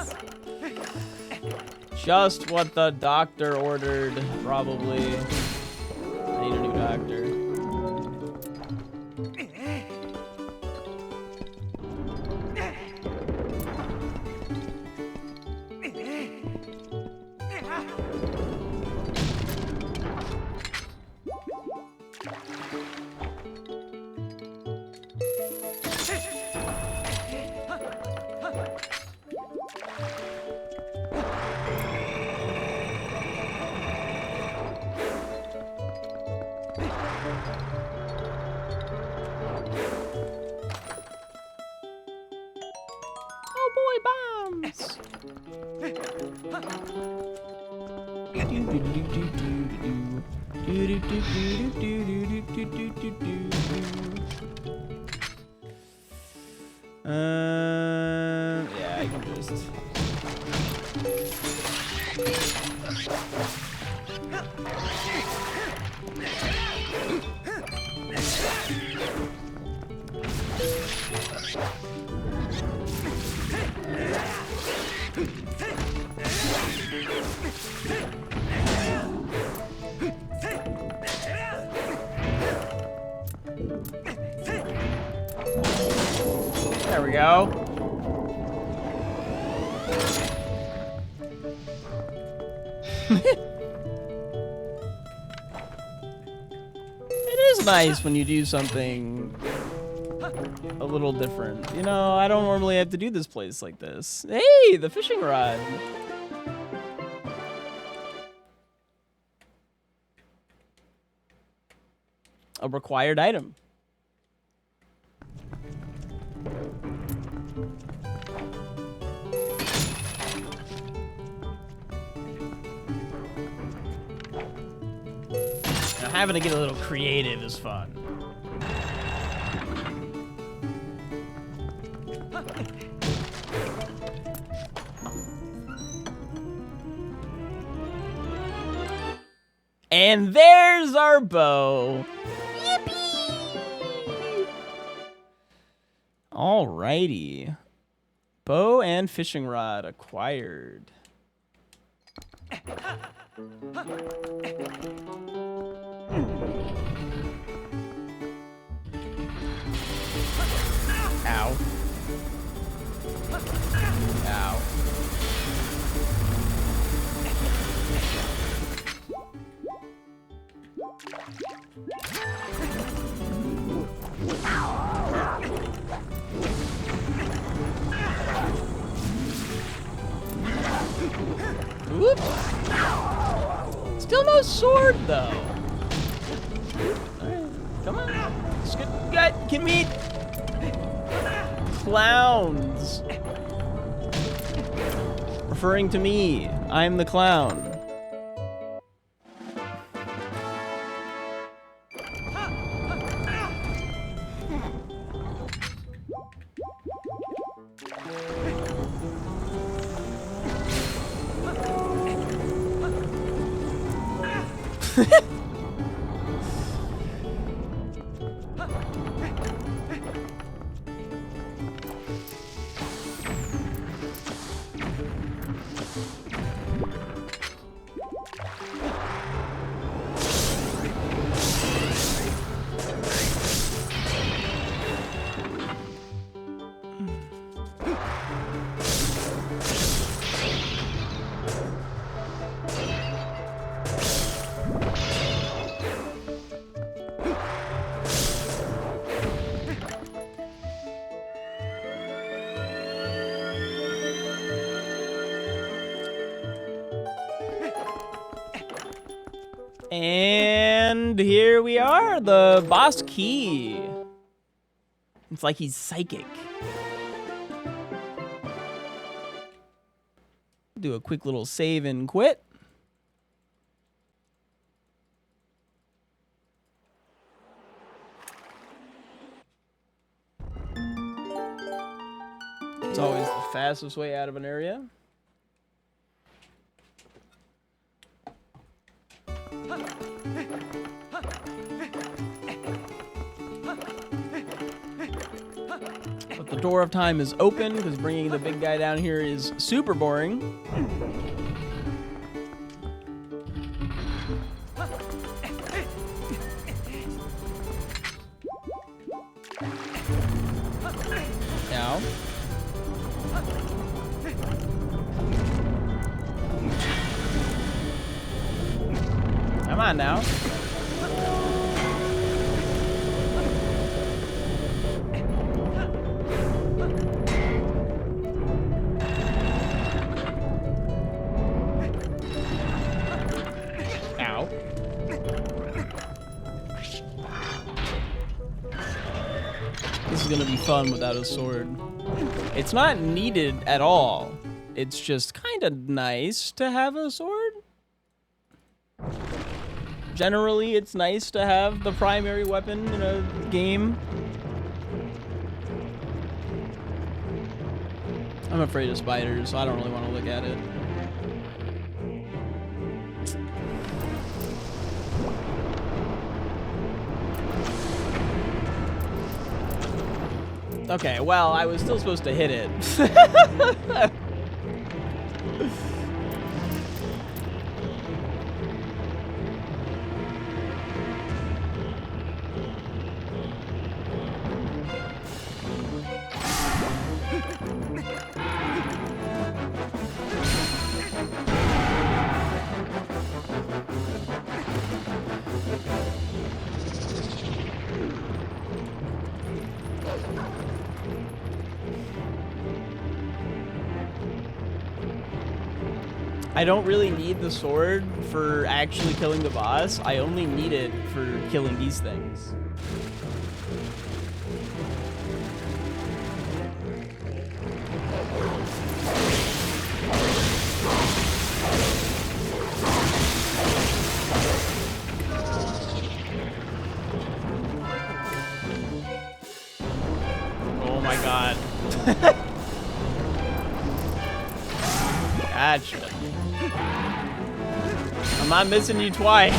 Just what the doctor ordered, probably. I need a new doctor. Yeah, I can just... There we go. It is nice when you do something a little different. You know, I don't normally have to do this place like this. Hey, the fishing rod. A required item. Having to get a little creative is fun. And there's our bow. Yippee! Alrighty. Bow and fishing rod acquired. Ow. Ow. Whoop. Still no sword though. Alright, come on. Get me. Clowns. Referring to me. I'm the clown. And here we are, the boss key. It's like he's psychic. Do a quick little save and quit. It's always the fastest way out of an area. But the door of time is open because bringing the big guy down here is super boring. Now. Come on now. Ow. This is gonna be fun without a sword. It's not needed at all. It's just kind of nice to have a sword. Generally, it's nice to have the primary weapon in a game. I'm afraid of spiders, so I don't really want to look at it. Okay, well, I was still supposed to hit it. I don't really need the sword for actually killing the boss. I only need it for killing these things. Oh my god. Gotcha. I'm not missing you twice.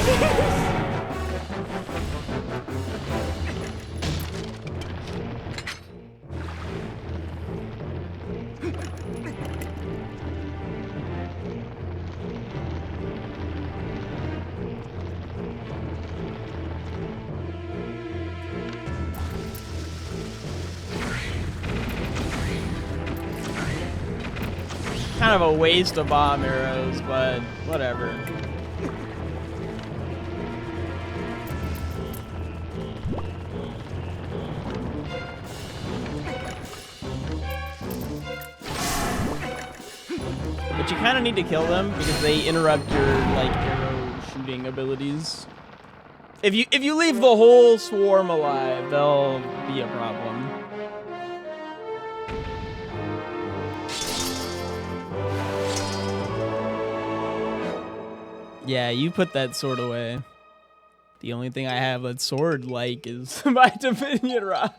Kind of a waste of bomb arrows, but whatever. But you kind of need to kill them because they interrupt your like arrow shooting abilities. If you leave the whole swarm alive, they'll be a problem. Yeah, you put that sword away. The only thing I have that's sword-like is my Dominion Rock.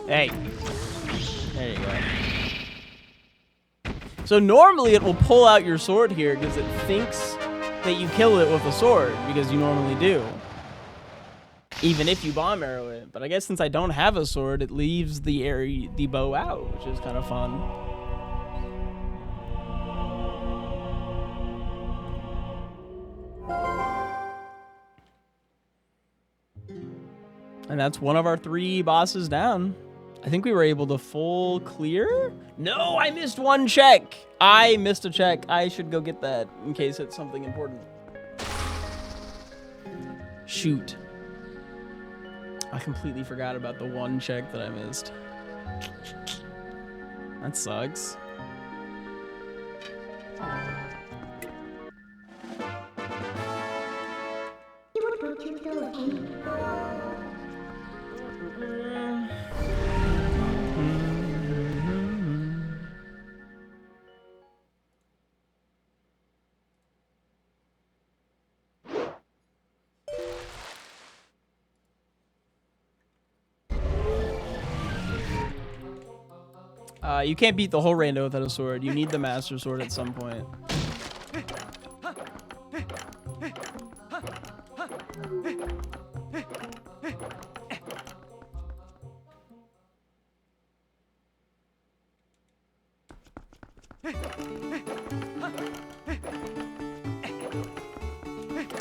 Hey. There you go. So normally it will pull out your sword here because it thinks that you kill it with a sword, because you normally do. Even if you bomb arrow it. But I guess since I don't have a sword, it leaves the bow out, which is kind of fun. And that's one of our 3 bosses down. I think we were able to full clear? No, I missed one check. I missed a check. I should go get that in case it's something important. Shoot. I completely forgot about the one check that I missed. That sucks. You can't beat the whole rando without a sword. You need the master sword at some point.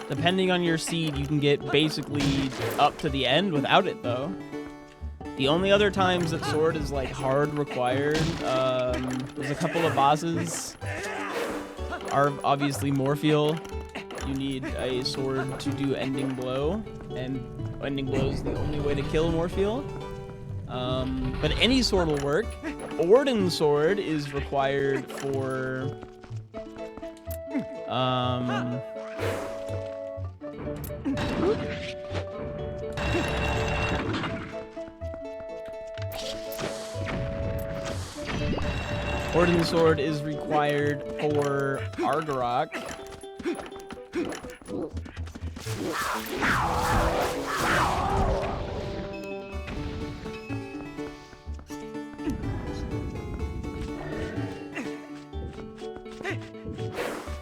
Depending on your seed, you can get basically up to the end without it, though. The only other times that sword is like hard required, there's a couple of bosses are obviously Morpheal. You need a sword to do ending blow, and ending blow is the only way to kill Morpheal. But any sword will work. Orden sword is required for Orden sword is required for Argarok.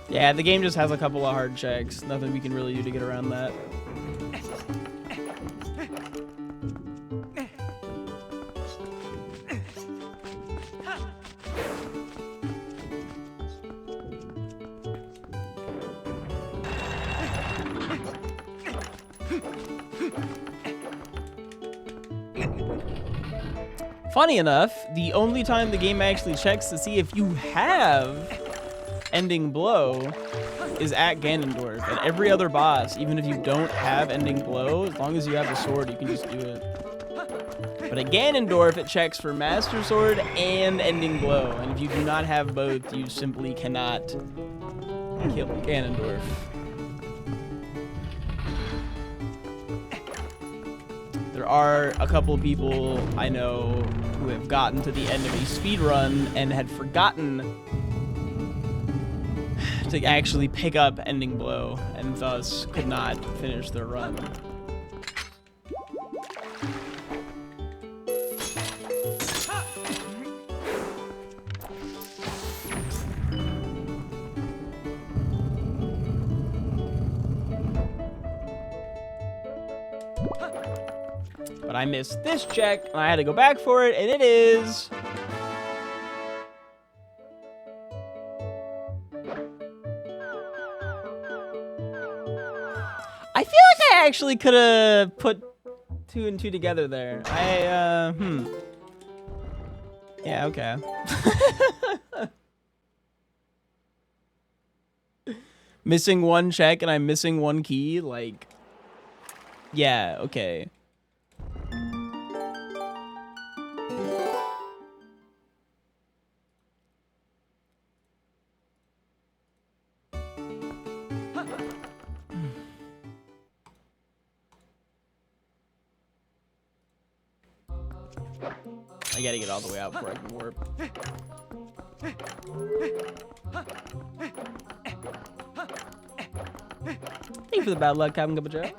Yeah, the game just has a couple of hard checks. Nothing we can really do to get around that. Funny enough, the only time the game actually checks to see if you have ending blow is at Ganondorf. And every other boss, even if you don't have ending blow, as long as you have the sword, you can just do it. But at Ganondorf, it checks for Master Sword and ending blow. And if you do not have both, you simply cannot kill Ganondorf. There are a couple of people I know who have gotten to the end of a speed run and had forgotten to actually pick up ending blow and thus could not finish their run. But I missed this check, and I had to go back for it, and it is... I feel like I actually could have put 2 and 2 together there. Yeah, okay. Missing 1 check and I'm missing 1 key, like... Yeah, okay. I gotta get all the way out before I can warp. Thank you for the bad luck, Captain Cup of Joe.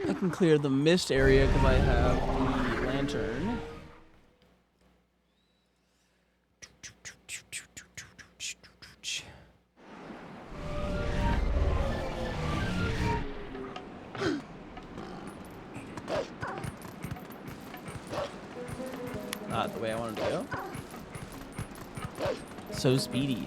I can clear the mist area because I have the lantern. Not the way I wanted to go. So speedy.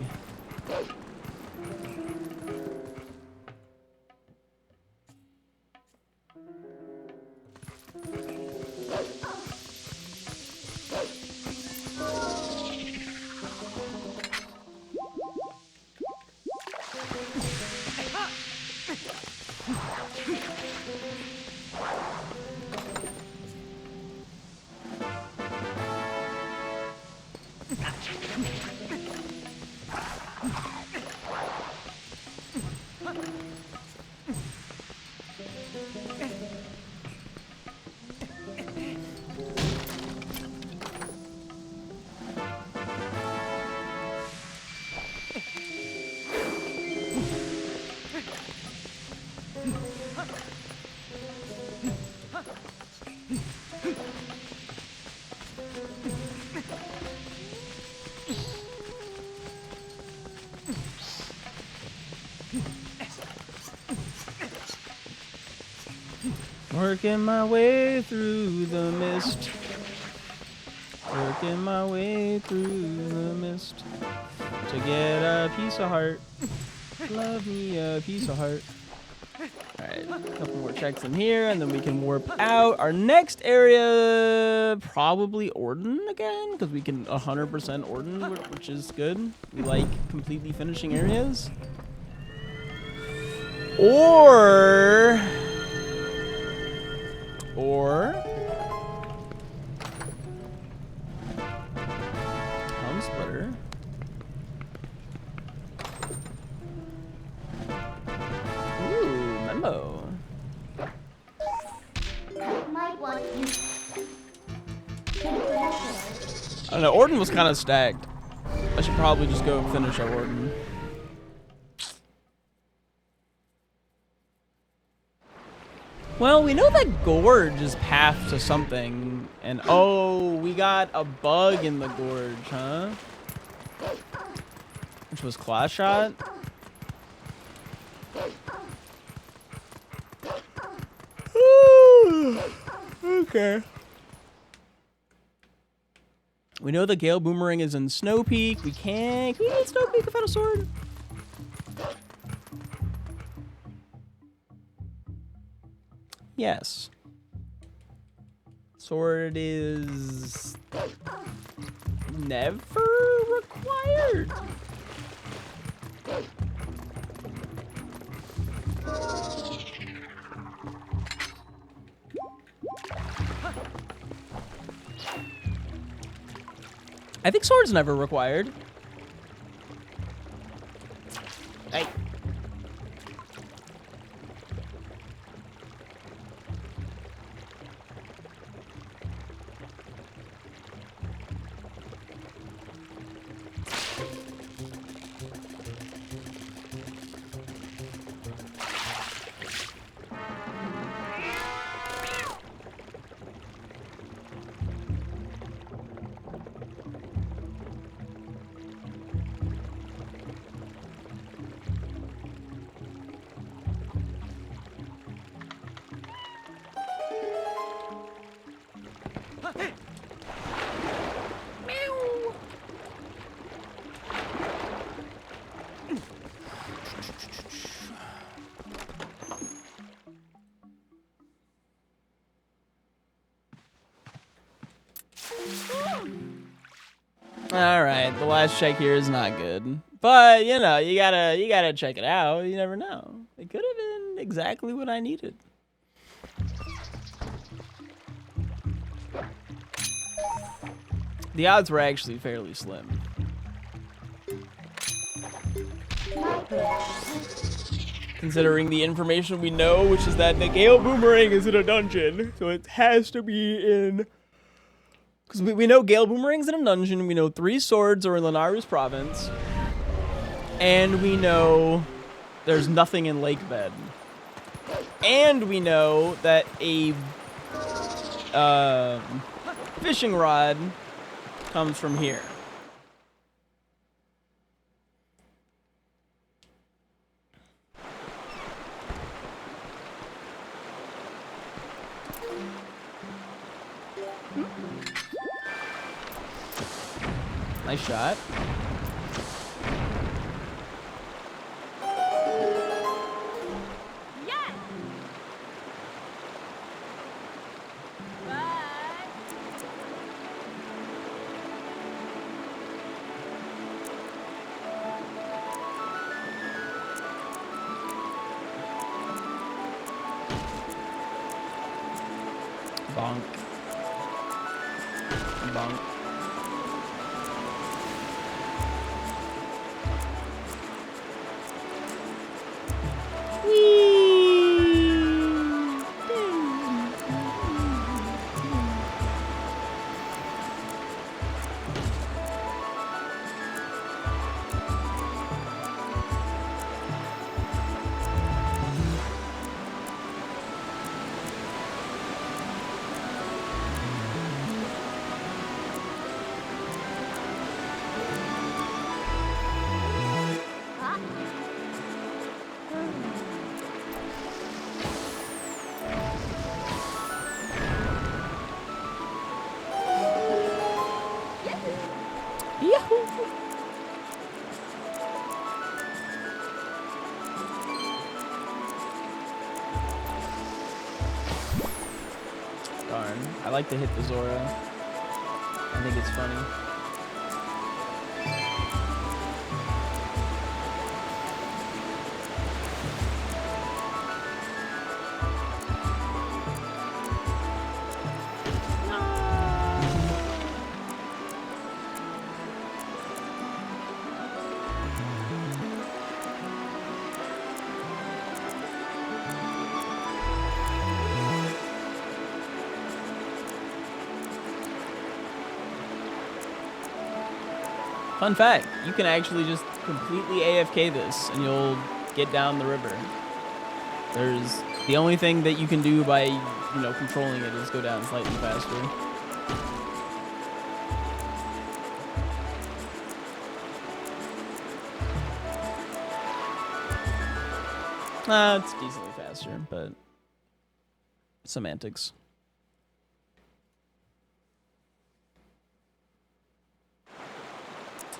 Working my way through the mist. Working my way through the mist. To get a piece of heart. Love me a piece of heart. Alright, a couple more checks in here, and then we can warp out. Our next area, probably Orden again, because we can 100% Orden, which is good. We like completely finishing areas. Or Helm Splitter. Ooh, memo. I don't know, Orden was kind of stacked. I should probably just go finish our Orden. Well, we know that gorge is path to something, and oh, we got a bug in the gorge, huh? Which was Class Shot. Okay. We know the Gale Boomerang is in Snow Peak. Can we get Snow Peak without a sword? Yes. Sword is never required. I think sword's never required. Hey. All right, the last check here is not good, but you know, you gotta check it out. You never know. It could have been exactly what I needed. The odds were actually fairly slim. Considering the information we know, which is that the Gale Boomerang is in a dungeon, so it has to be in... Because we know Gale Boomerang's in a dungeon, we know 3 swords are in Lenaru's province, and we know there's nothing in Lakebed. And we know that a fishing rod comes from here. Nice shot. Yes. Bonk. Bonk. Darn. I like to hit the Zora. I think it's funny. Fun fact, you can actually just completely AFK this and you'll get down the river. There's the only thing that you can do by, you know, controlling it is go down slightly faster. It's decently faster, but semantics.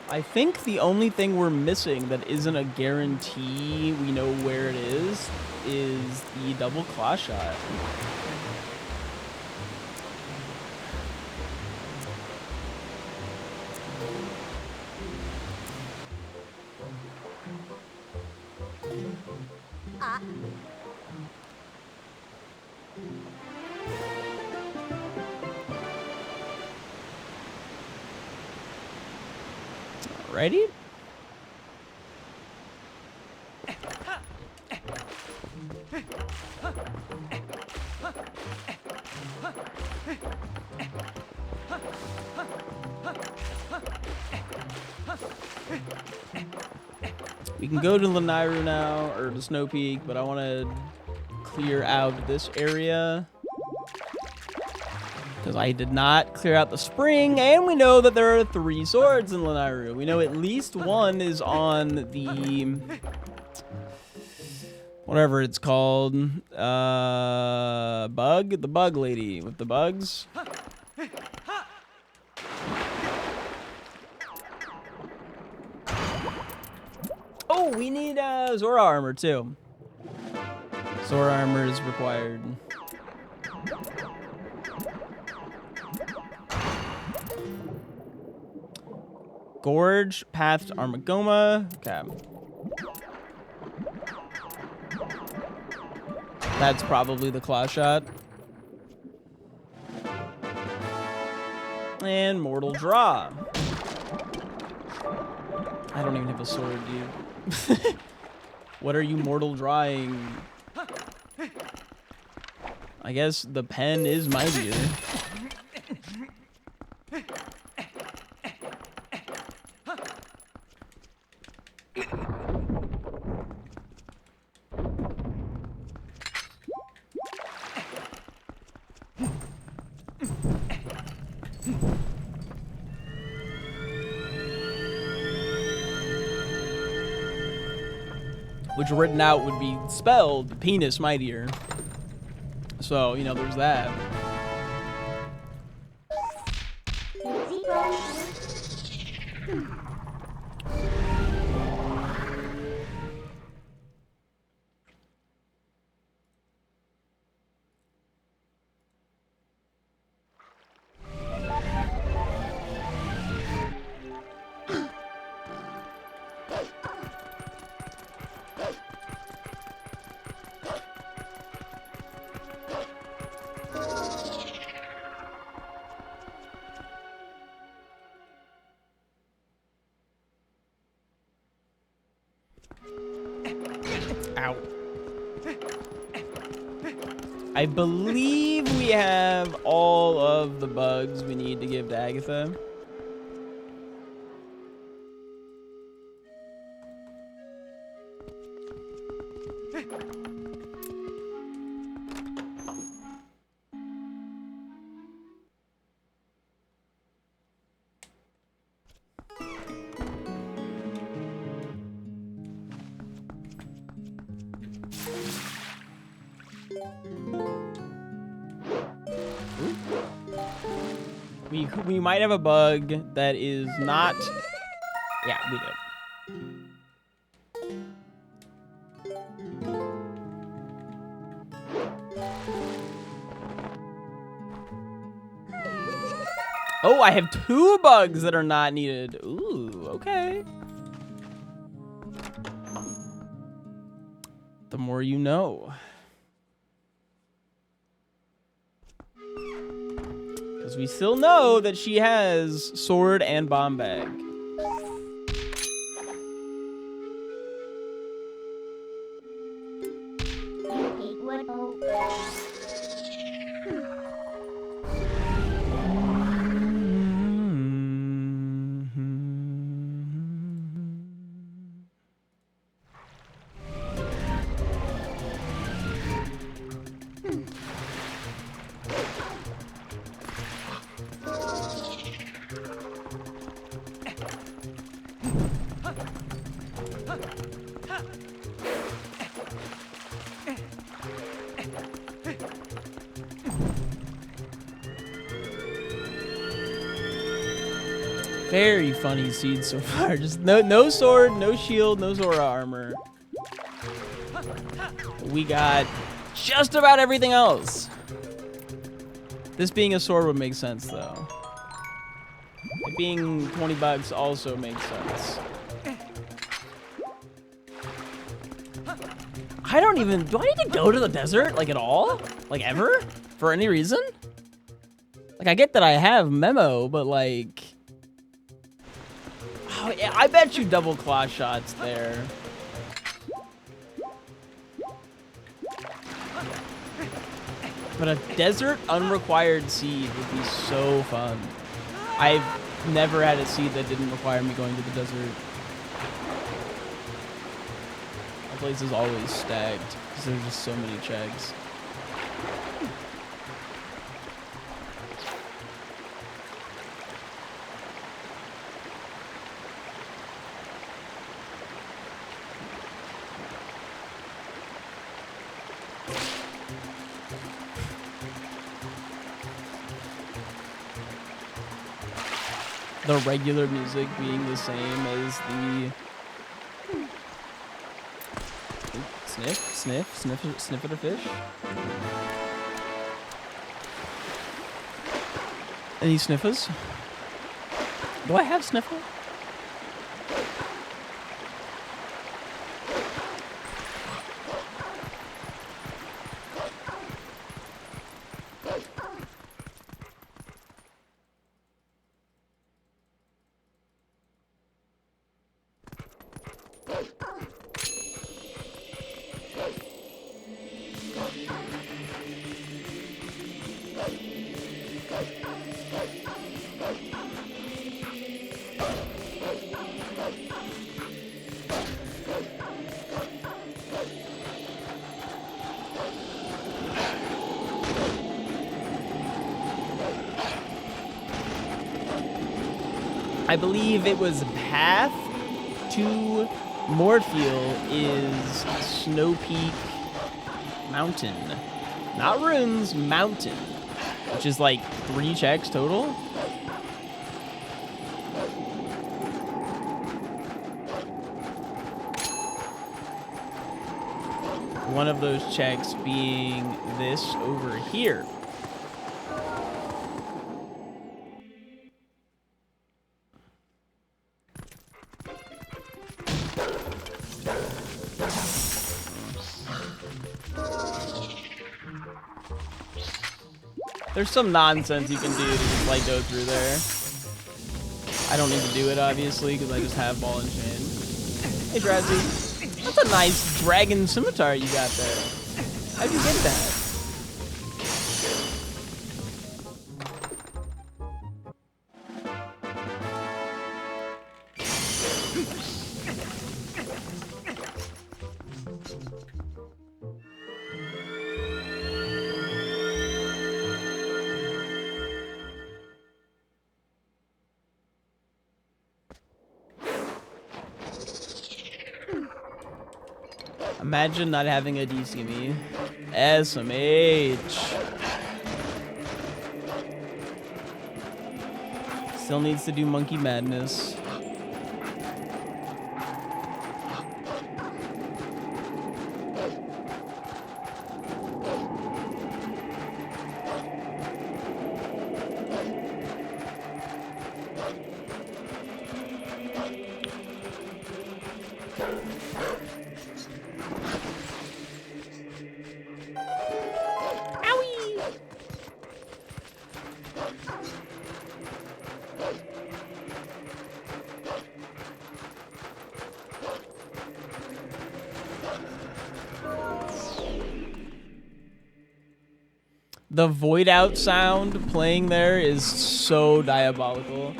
I think the only thing we're missing that isn't a guarantee we know where it is the double claw shot. Alrighty. We can go to Lanairu now, or to Snow Peak, but I want to clear out this area. Because I did not clear out the spring, and we know that there are 3 swords in Lanairu. We know at least one is on the... whatever it's called. Bug? The bug lady with the bugs. Oh, we need Zora armor too. Zora armor is required. Gorge, path to Armagoma. Okay. That's probably the claw shot. And Mortal Draw. I don't even have a sword, dude. What are you mortal drawing? I guess the pen is mightier. Which written out would be spelled penis mightier. So, you know, there's that. Ow. I believe we have all of the bugs we need to give to Agitha. We might have a bug that is not... Yeah, we do. Oh, I have 2 bugs that are not needed. Ooh, okay. The more you know. Because we still know that she has sword and bomb bag. Very funny seed so far. Just no sword, no shield, no Zora armor. We got just about everything else. This being a sword would make sense though. It being 20 bucks also makes sense. I don't even, do I need to go to the desert like at all? Like ever? For any reason? Like I get that I have Memo, but like, oh, yeah, I bet you double claw shots there. But a desert unrequired seed would be so fun. I've never had a seed that didn't require me going to the desert. My place is always stacked because there's just so many chegs. The regular music being the same as the sniff at a fish. Any sniffers? Do I have sniffle? I believe it was path to Mortfield is Snow Peak Mountain. Not runes, mountain. Which is like 3 checks total. One of those checks being this over here. There's some nonsense you can do to just like go through there. I don't need to do it obviously because I just have ball and chain. Hey Drazzy, that's a nice dragon scimitar you got there. How'd you get that? Imagine not having a DC me. SMH. Still needs to do monkey madness. The void out sound playing there is so diabolical.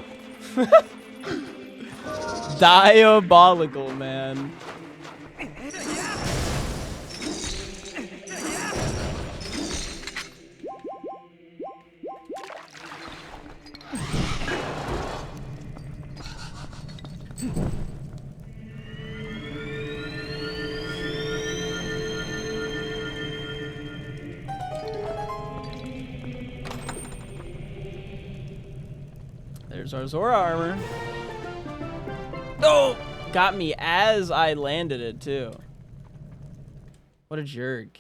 Diabolical, man. There's our Zora armor. Oh! Got me as I landed it, too. What a jerk.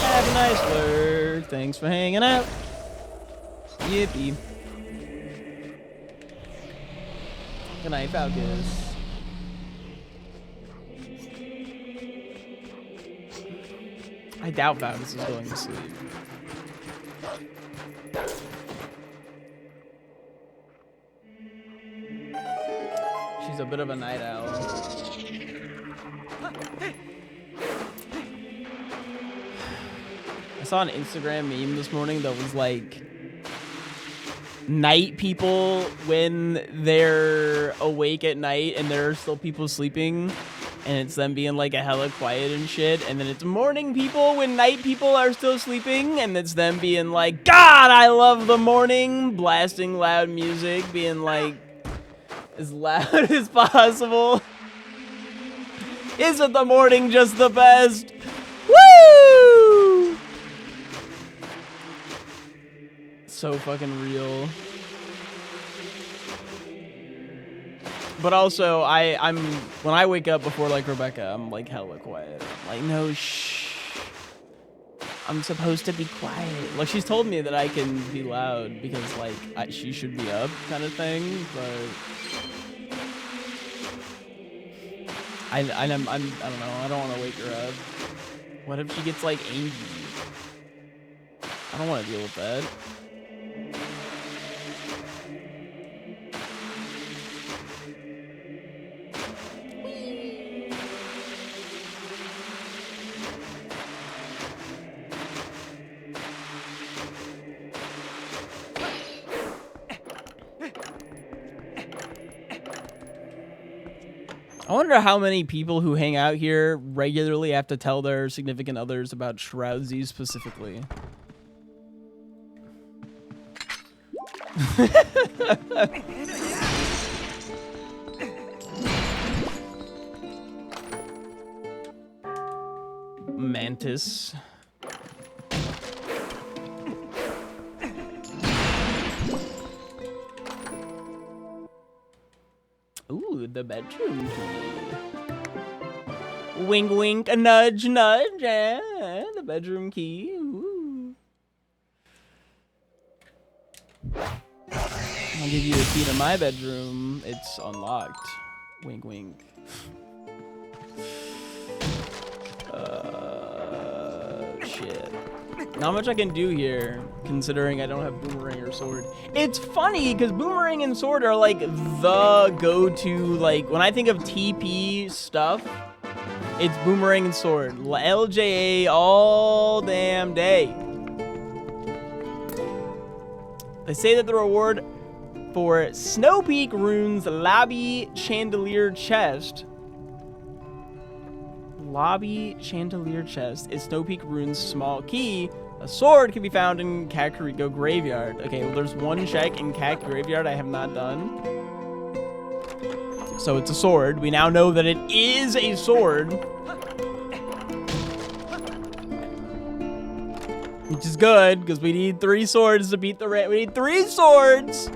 Have a nice lurk. Thanks for hanging out. Yippee. Good night, Falcus. I doubt Falcus is going to sleep. She's a bit of a night owl. I saw an Instagram meme this morning that was like, night people when they're awake at night and there are still people sleeping, and it's them being like a hella quiet and shit, and then it's morning people when night people are still sleeping, and it's them being like, God, I love the morning, blasting loud music, being like as loud as possible. Isn't the morning just the best? Woo! So fucking real. But also, I'm when I wake up before like Rebecca, I'm like hella quiet. I'm like, no, shh. I'm supposed to be quiet. Like, she's told me that I can be loud because, like, she should be up kind of thing, but I don't know. I don't want to wake her up. What if she gets, like, angry? I don't want to deal with that. I wonder how many people who hang out here regularly have to tell their significant others about Shroudzy specifically. Mantis. Ooh, the bedroom key. Wink, wink, a nudge, nudge. The bedroom key. Ooh. I'll give you the key to my bedroom. It's unlocked. Wink, wink. Shit. Not much I can do here, considering I don't have boomerang or sword. It's funny, because boomerang and sword are, like, the go-to, like, when I think of TP stuff, it's boomerang and sword. LJA all damn day. They say that the reward for Snow Peak Rune's Lobby Chandelier Chest is Snow Peak Rune's small key. A sword can be found in Kakariko Graveyard. Okay, well, there's one check in Kak Graveyard I have not done. So it's a sword. We now know that it is a sword. Which is good, because we need 3 swords to beat the red. We need 3 swords!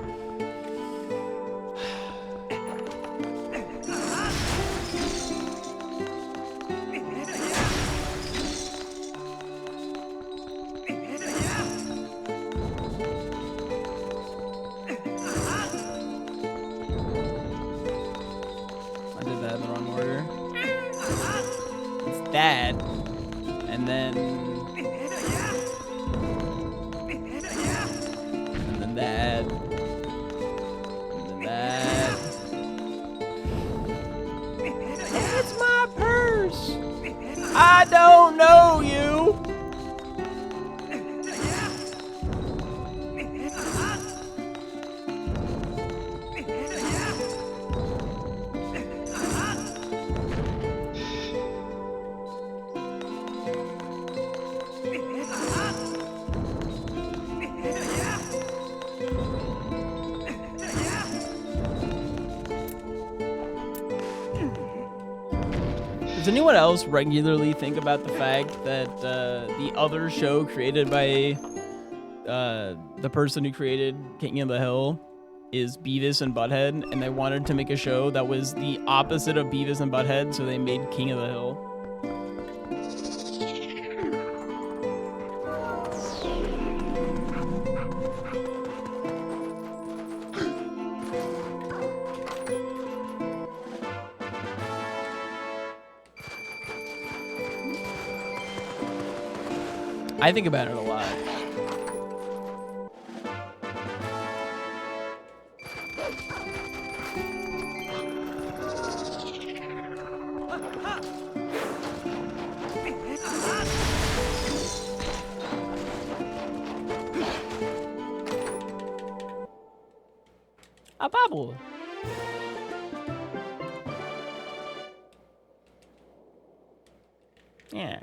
That, and then that, and then that. It's my purse. I don't know you. Does anyone else regularly think about the fact that the other show created by the person who created King of the Hill is Beavis and Butthead, and they wanted to make a show that was the opposite of Beavis and Butthead, so they made King of the Hill? I think about it a lot. A bubble. Yeah.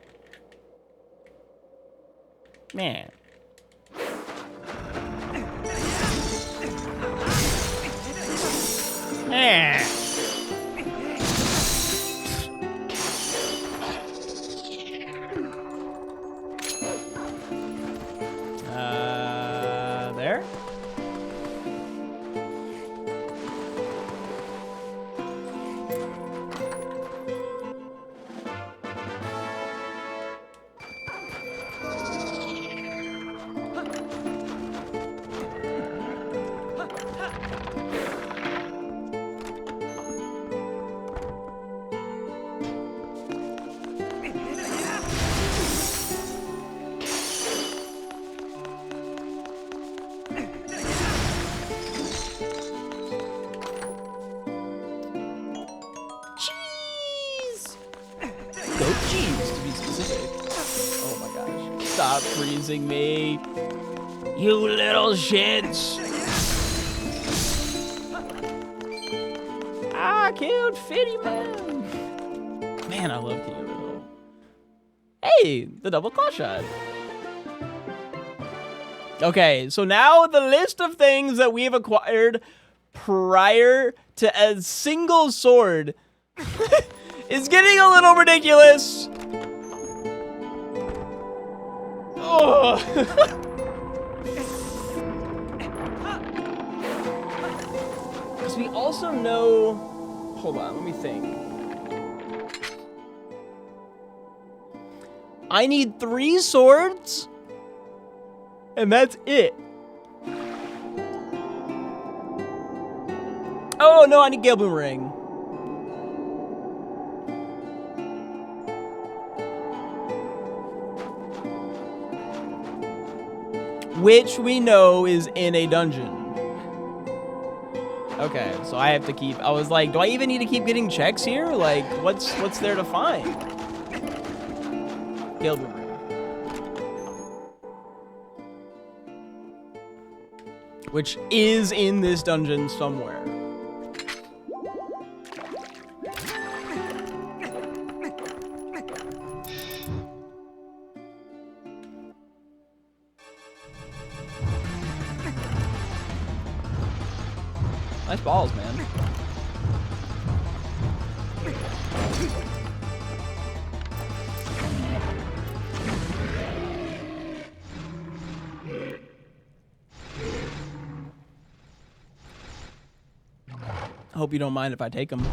Man. Yeah. There. emojis, to be specific. Oh my gosh. Stop freezing me. You little shits. I killed Fitty Man. Man, I love King of the Hill. Hey, the double claw shot. Okay, so now the list of things that we've acquired prior to a single sword is getting a little ridiculous. Oh. Because we also know... Hold on, let me think. I need 3 swords, and that's it. Oh, no, I need Gale Boomerang. Which we know is in a dungeon. Okay, so I have to keep... I was like, do I even need to keep getting checks here? Like, what's there to find? Gale Boomerang. Which is in this dungeon somewhere. Nice balls, man. I hope you don't mind if I take them.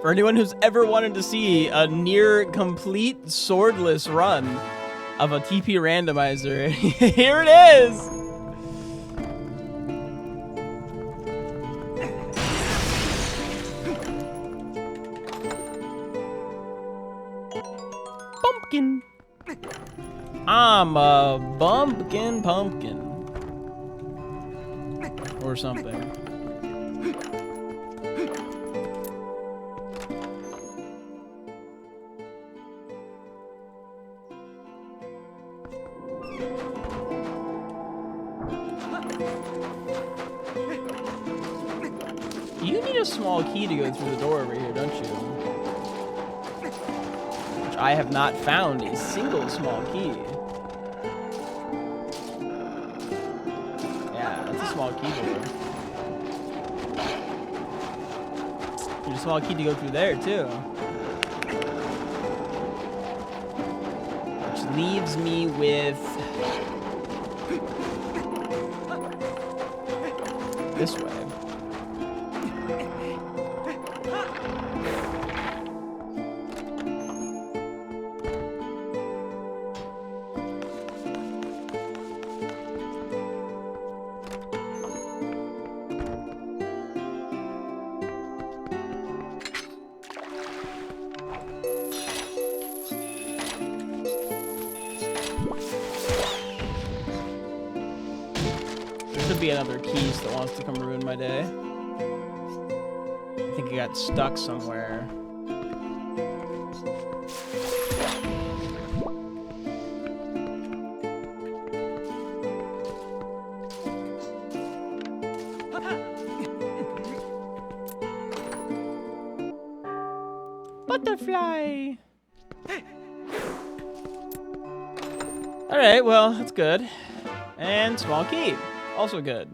For anyone who's ever wanted to see a near complete swordless run of a TP randomizer, here it is! Pumpkin! I'm a bumpkin pumpkin. Or something. You need a small key to go through the door over here, don't you? Which I have not found a single small key. Yeah, that's a small key door. There's a small key to go through there, too. Which leaves me with... this way. There should be another keys that wants to come ruin my day. I think it got stuck somewhere. Butterfly! Alright, well, that's good. And small key. Also good.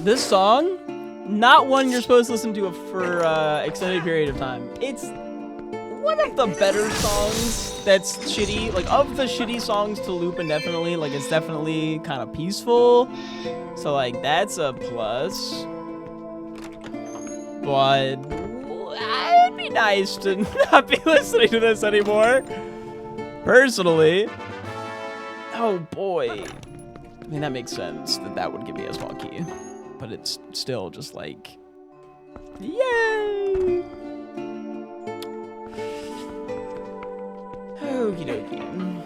This song, not one you're supposed to listen to for extended period of time. It's one of the better songs that's shitty. Like, of the shitty songs to loop indefinitely, like, it's definitely kind of peaceful. So, like, that's a plus. But it'd be nice to not be listening to this anymore. Personally. Oh, boy. I mean, that makes sense that that would give me a small key. But it's still just like, yay! Okie dokie.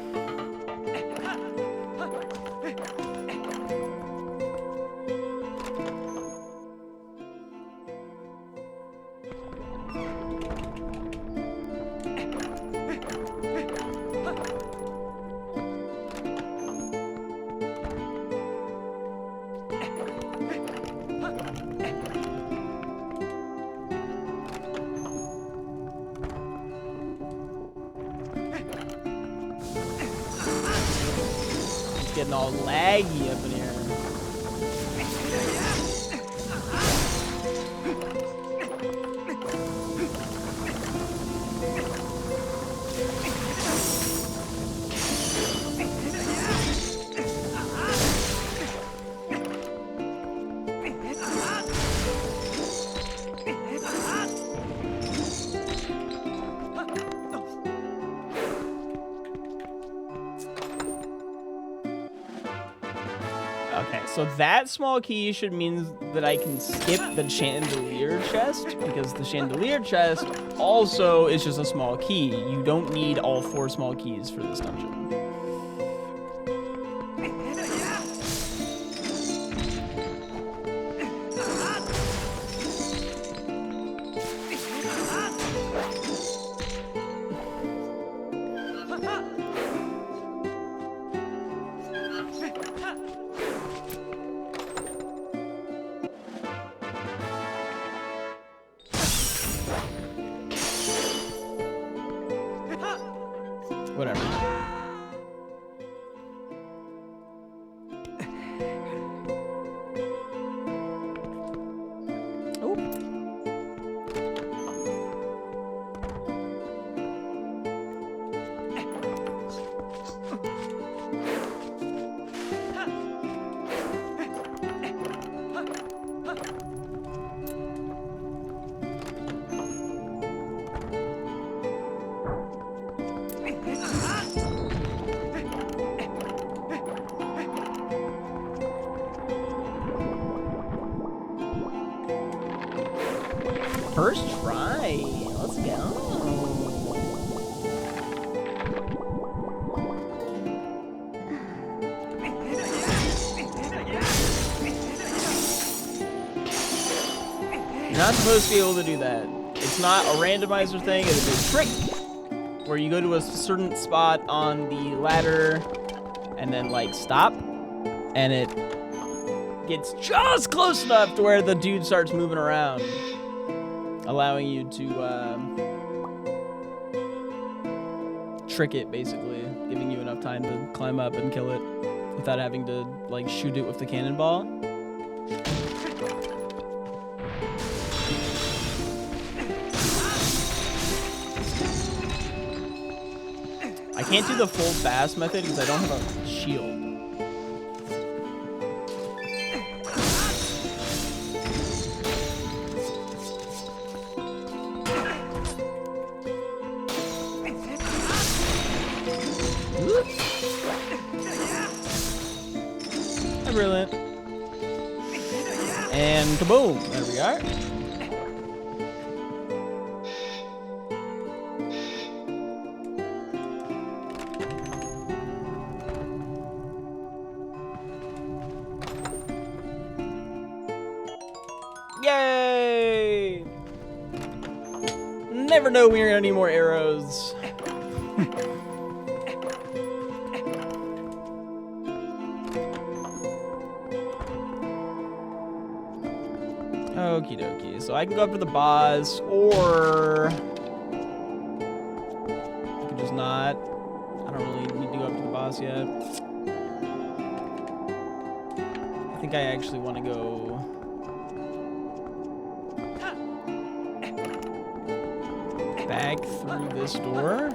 Getting all laggy up in here. Okay, so that small key should mean that I can skip the chandelier chest, because the chandelier chest also is just a small key. You don't need all 4 small keys for this dungeon. Whatever. Oh. First try. Let's go. You're not supposed to be able to do that. It's not a randomizer thing. It is a trick where you go to a certain spot on the ladder and then, like, stop, and it gets just close enough to where the dude starts moving around, allowing you to trick it, basically, giving you enough time to climb up and kill it without having to, like, shoot it with the cannonball. I can't do the full fast method because I don't have a shield. Brilliant. And kaboom! There we are. Yay! Never know when you're gonna need more arrows. Okie dokie. So I can go up to the boss, or I can just not. I don't really need to go up to the boss yet. I think I actually want to go back through this door.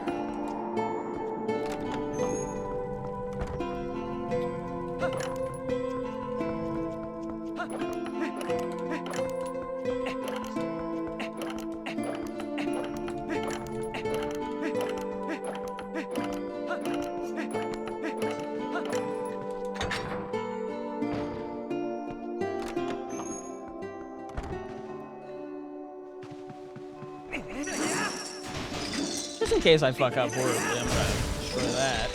Just in case I fuck up horribly, I'm gonna destroy that.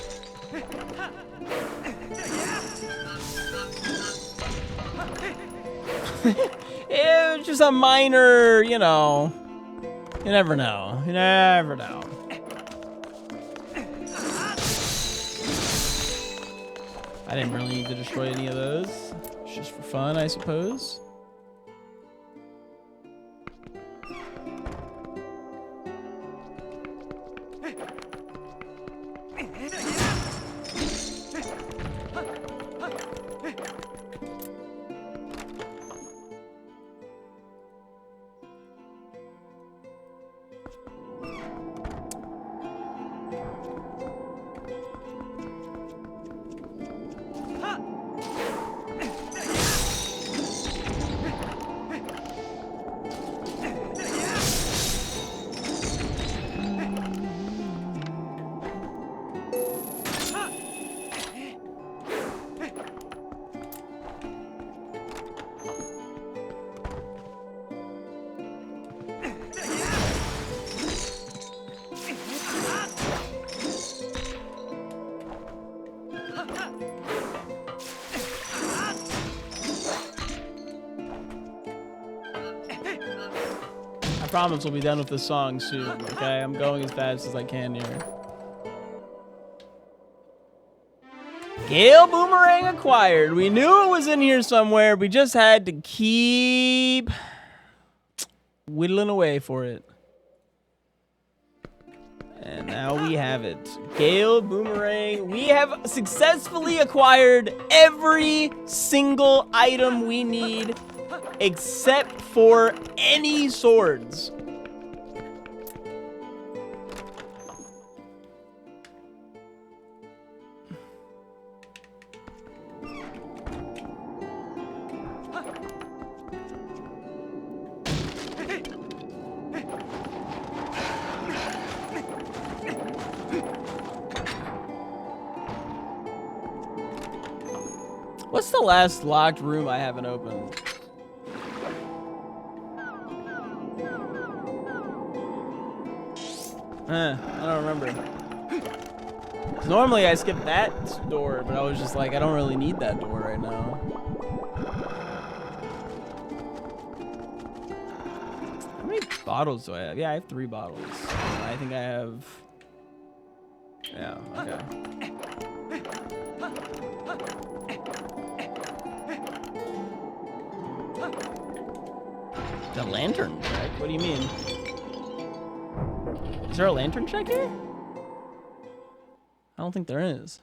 It was just a minor, you know. You never know. You never know. I didn't really need to destroy any of those. It's just for fun, I suppose. I promise we'll be done with this song soon, okay? I'm going as fast as I can here. Gale Boomerang acquired. We knew it was in here somewhere. We just had to keep whittling away for it. And now we have it. Gale Boomerang. We have successfully acquired every single item we need except for any swords. What's the last locked room I haven't opened? I don't remember. Normally I skip that door, but I was just like, I don't really need that door right now. How many bottles do I have? Yeah, I have 3 bottles. I think I have... Yeah, okay. The lantern check? What do you mean? Is there a lantern check here? I don't think there is.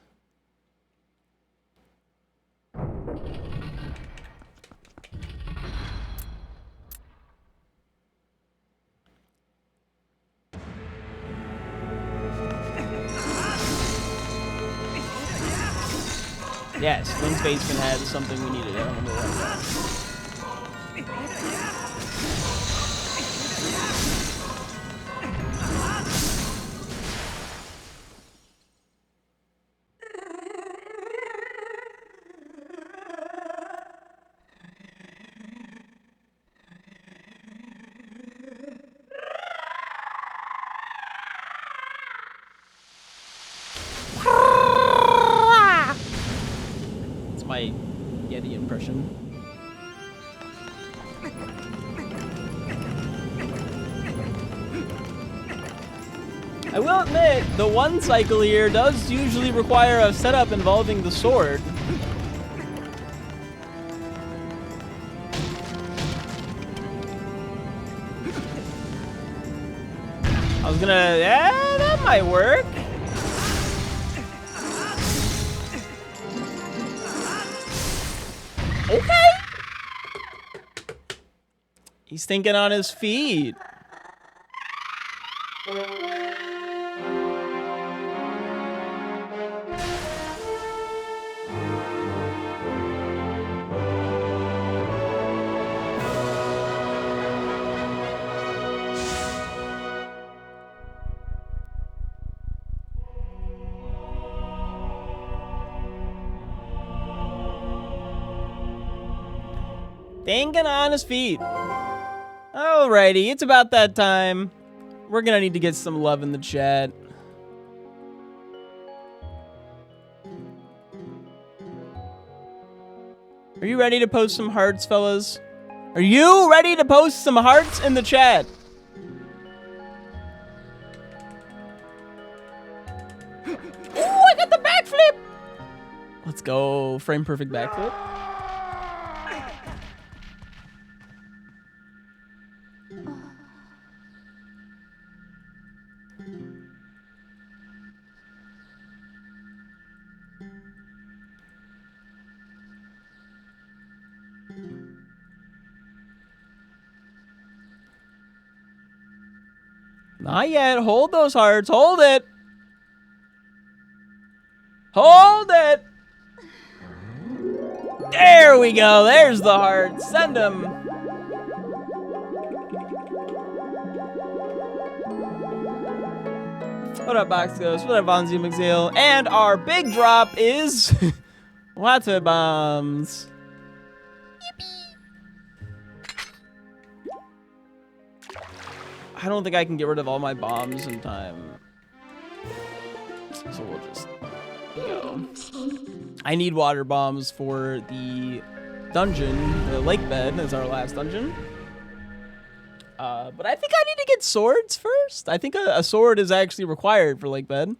Yes, Link's basement had something we needed. I don't remember what it was. My Yeti impression. I will admit, the one cycle here does usually require a setup involving the sword. I was gonna, yeah, that might work. Okay. He's thinking on his feet. Thinking on his feet. Alrighty, it's about that time. We're gonna need to get some love in the chat. Are you ready to post some hearts, fellas? Are you ready to post some hearts in the chat? Ooh, I got the backflip! Let's go. Frame perfect backflip. Not yet. Hold those hearts. Hold it. Hold it. There we go. There's the heart. Send them. What up, Box Ghost? What up, Vonzi McZeal? And our big drop is water bombs. I don't think I can get rid of all my bombs in time. So we'll just go. I need water bombs for the dungeon. The lake bed is our last dungeon. But I think I need to get swords first. I think a sword is actually required for lake bed.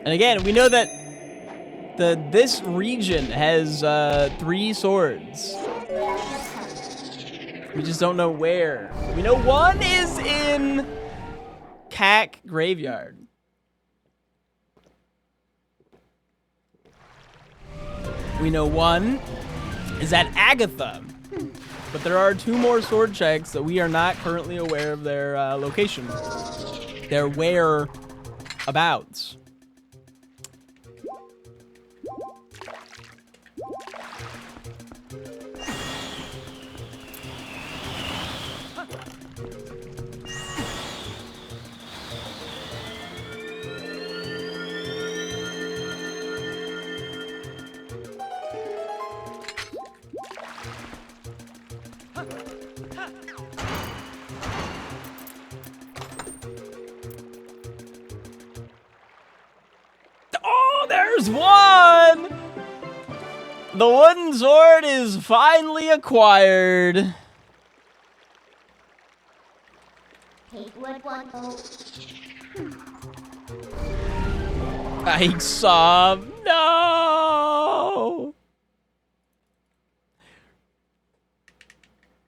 And again, we know that this region has 3 swords. We just don't know where. We know one is in Cack Graveyard. We know one is at Agitha. But there are 2 more sword checks that we are not currently aware of their location. Their whereabouts. There's one! The wooden sword is finally acquired. Ike saw. No!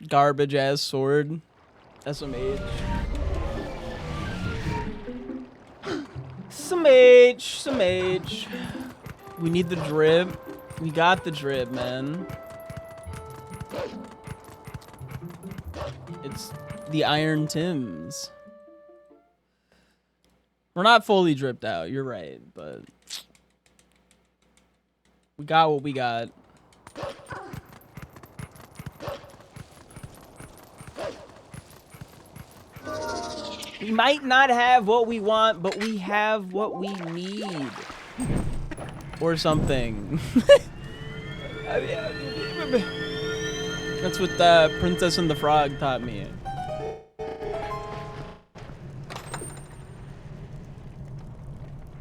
Garbage ass sword. SMH. Some H. We need the drip. We got the drip, man. It's the Iron Tims. We're not fully dripped out, you're right, but we got what we got. We might not have what we want, but we have what we need. Or something. That's what Princess and the Frog taught me.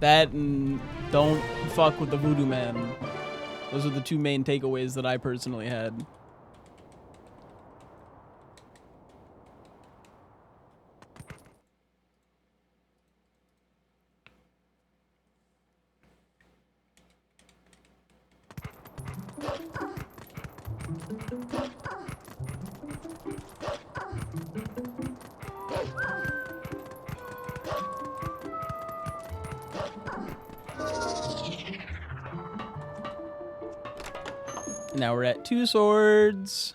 That and don't fuck with the voodoo man. Those are the 2 main takeaways that I personally had. Now we're at 2 swords.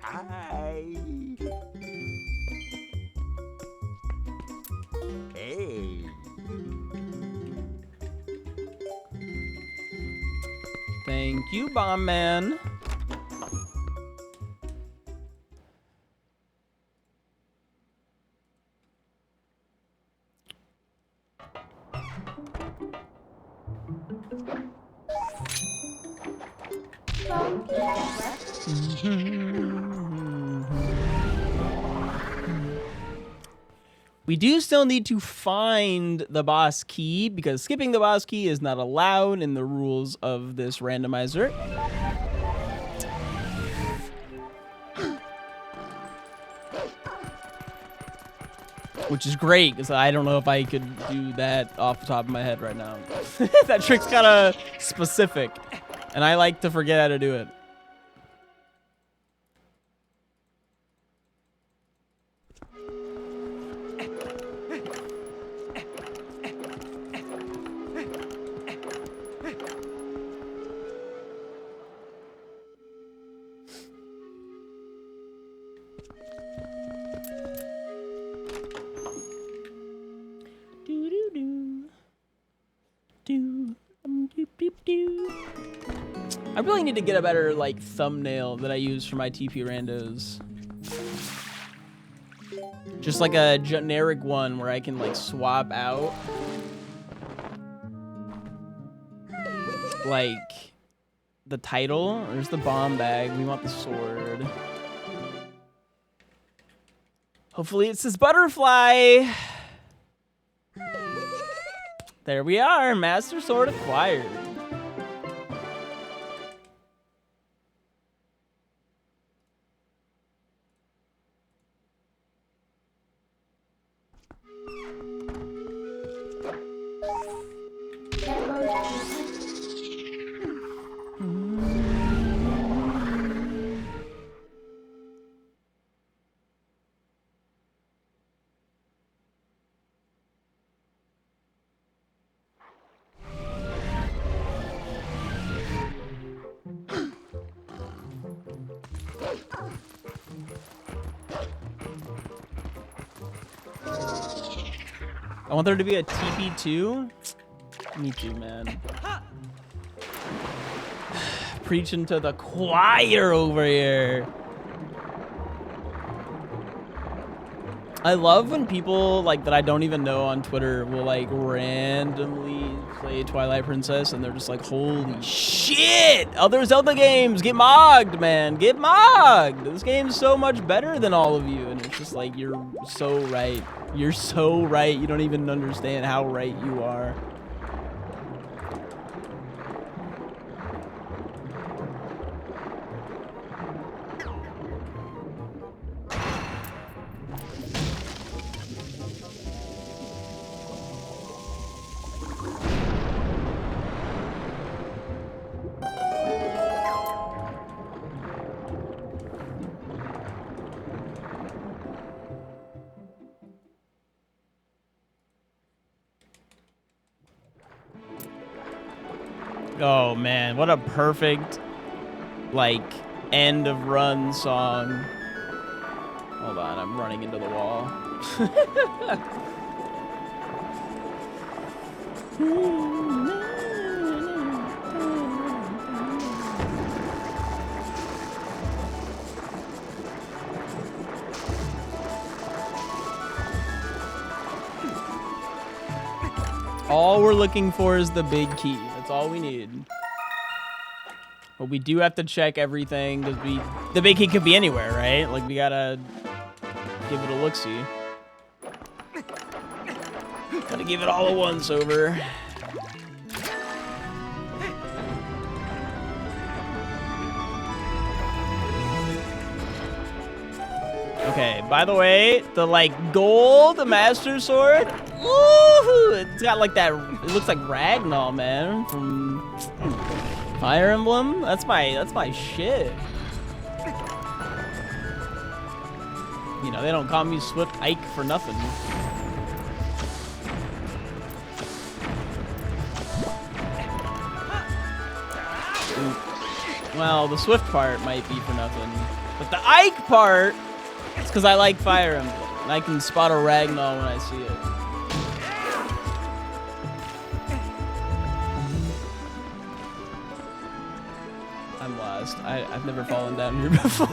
Hi. Hey. Thank you, Bomb Man. We do still need to find the boss key because skipping the boss key is not allowed in the rules of this randomizer. Which is great because I don't know if I could do that off the top of my head right now. That trick's kind of specific and I like to forget how to do it. I really need to get a better like thumbnail that I use for my TP randos. Just like a generic one where I can like swap out like the title. There's the bomb bag. We want the sword. Hopefully it's this butterfly. There we are. Master Sword acquired. I want there to be a TP2. Me too, man. Preaching to the choir over here. I love when people like that I don't even know on Twitter will like randomly play Twilight Princess and they're just like, holy shit! Other Zelda games, get mogged, man. Get mogged! This game's so much better than all of you. And it's just like, you're so right. You're so right. You don't even understand how right you are. Oh man, what a perfect like end of run song. Hold on, I'm running into the wall. All we're looking for is the big key. That's all we need. But we do have to check everything because the big key could be anywhere, right? Like we gotta give it a look-see. Gotta give it all a once over. Okay, by the way, the like gold Master Sword, woohoo! It's got like that, it looks like Ragnar, man, from Fire Emblem. That's my shit. You know, they don't call me SwiftIke for nothing. Well, the Swift part might be for nothing, but the Ike part, it's because I like Fire Emblem, and I can spot a Ragnar when I see it. honest. I've never fallen down here before.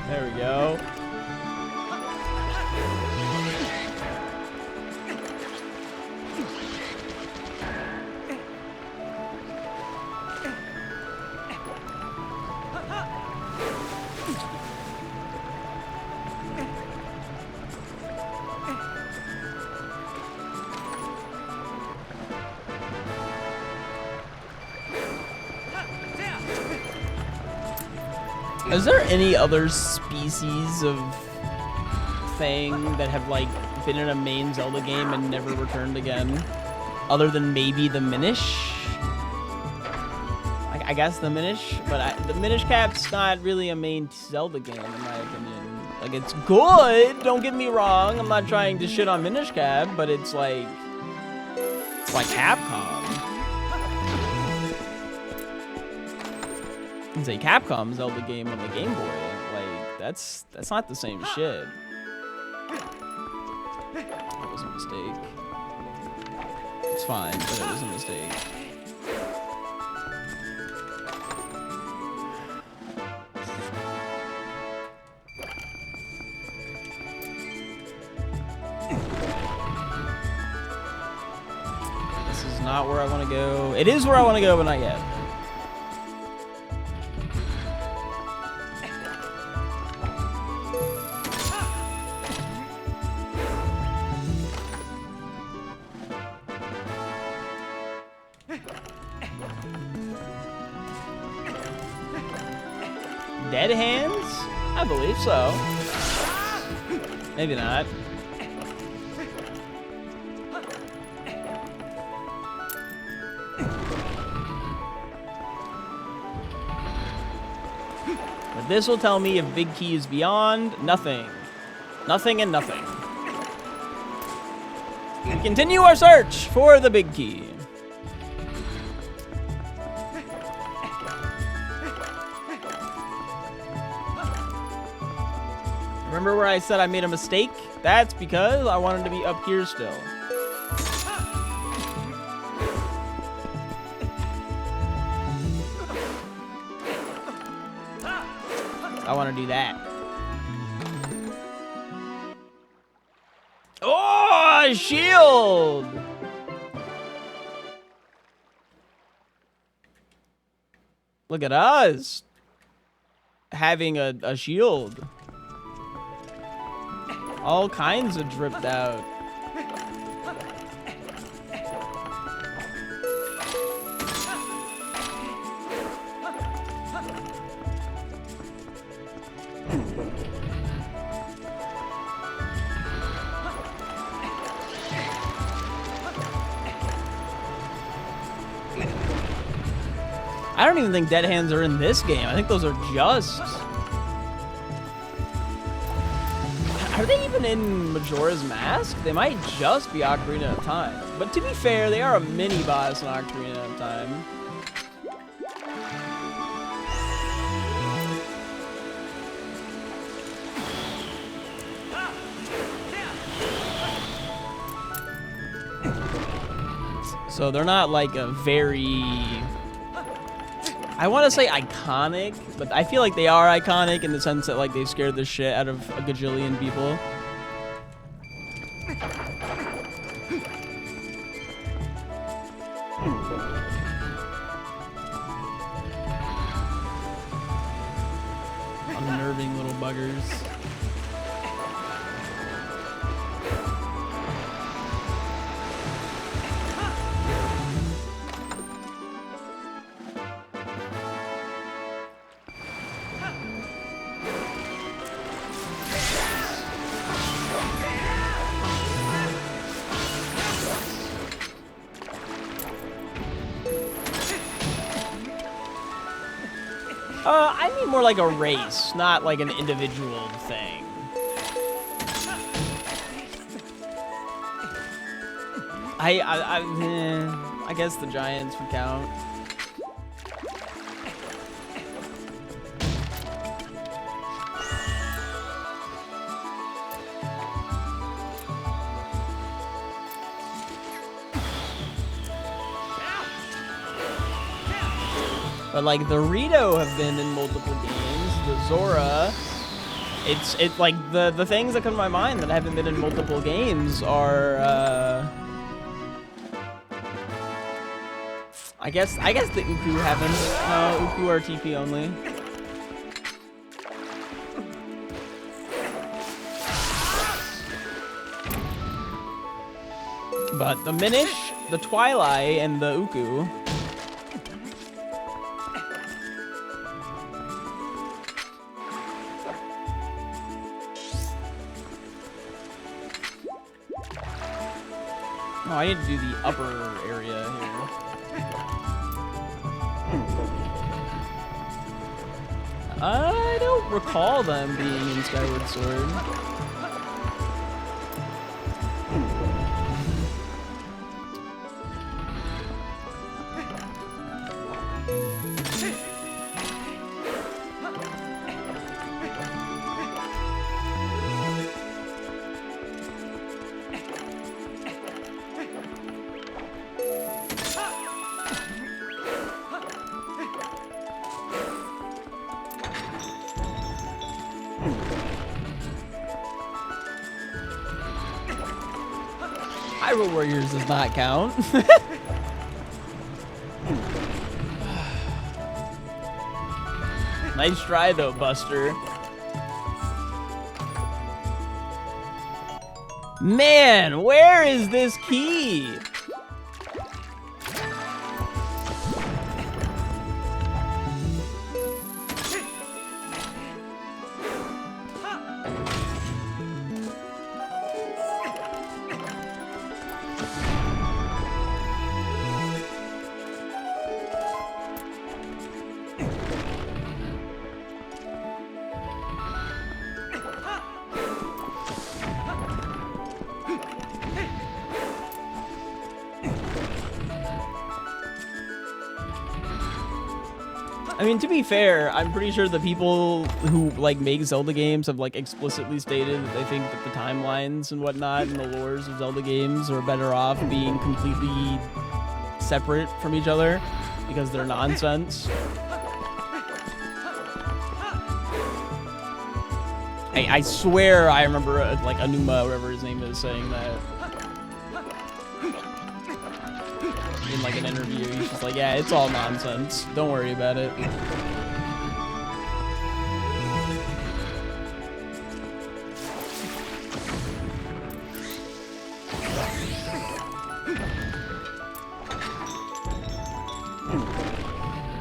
There we go. Is there any other species of thing that have like been in a main Zelda game and never returned again? Other than maybe the Minish? I guess the Minish, but the Minish Cap's not really a main Zelda game in my opinion. Like, it's good, don't get me wrong. I'm not trying to shit on Minish Cap, but it's like Capcom. It's a Capcom Zelda game on the Game Boy. Like, that's not the same shit. That was a mistake. It's fine, but it was a mistake. This is not where I want to go. It is where I want to go, but not yet. Dead hands? I believe so. Maybe not. But this will tell me if Big Key is beyond nothing. Nothing and nothing. We continue our search for the Big Key. Remember where I said I made a mistake? That's because I wanted to be up here still. I want to do that. Oh, a shield! Look at us having a shield. All kinds of dripped out. I don't even think dead hands are in this game. I think those are just... Are they even in Majora's Mask? They might just be Ocarina of Time. But to be fair, they are a mini boss in Ocarina of Time. So they're not like a very... I want to say iconic, but I feel like they are iconic in the sense that like they've scared the shit out of a gajillion people. Unnerving little buggers. I mean more like a race, not like an individual thing. I guess the giants would count. But like the Rito have been in multiple games. The Zora, it's like the things that come to my mind that haven't been in multiple games are I guess the Uku haven't. No, Uku are TP only. But the Minish, the Twilight, and the Uku. Oh, I need to do the upper area here. I don't recall them being in Skyward Sword. Hyrule Warriors does not count. Nice try though, Buster. Man, where is this key? I mean, to be fair, I'm pretty sure the people who like make Zelda games have like explicitly stated that they think that the timelines and whatnot and the lores of Zelda games are better off being completely separate from each other because they're nonsense. Hey, I swear I remember like Anuma, whatever his name is, saying that. In like an interview, he's just like, yeah, it's all nonsense. Don't worry about it.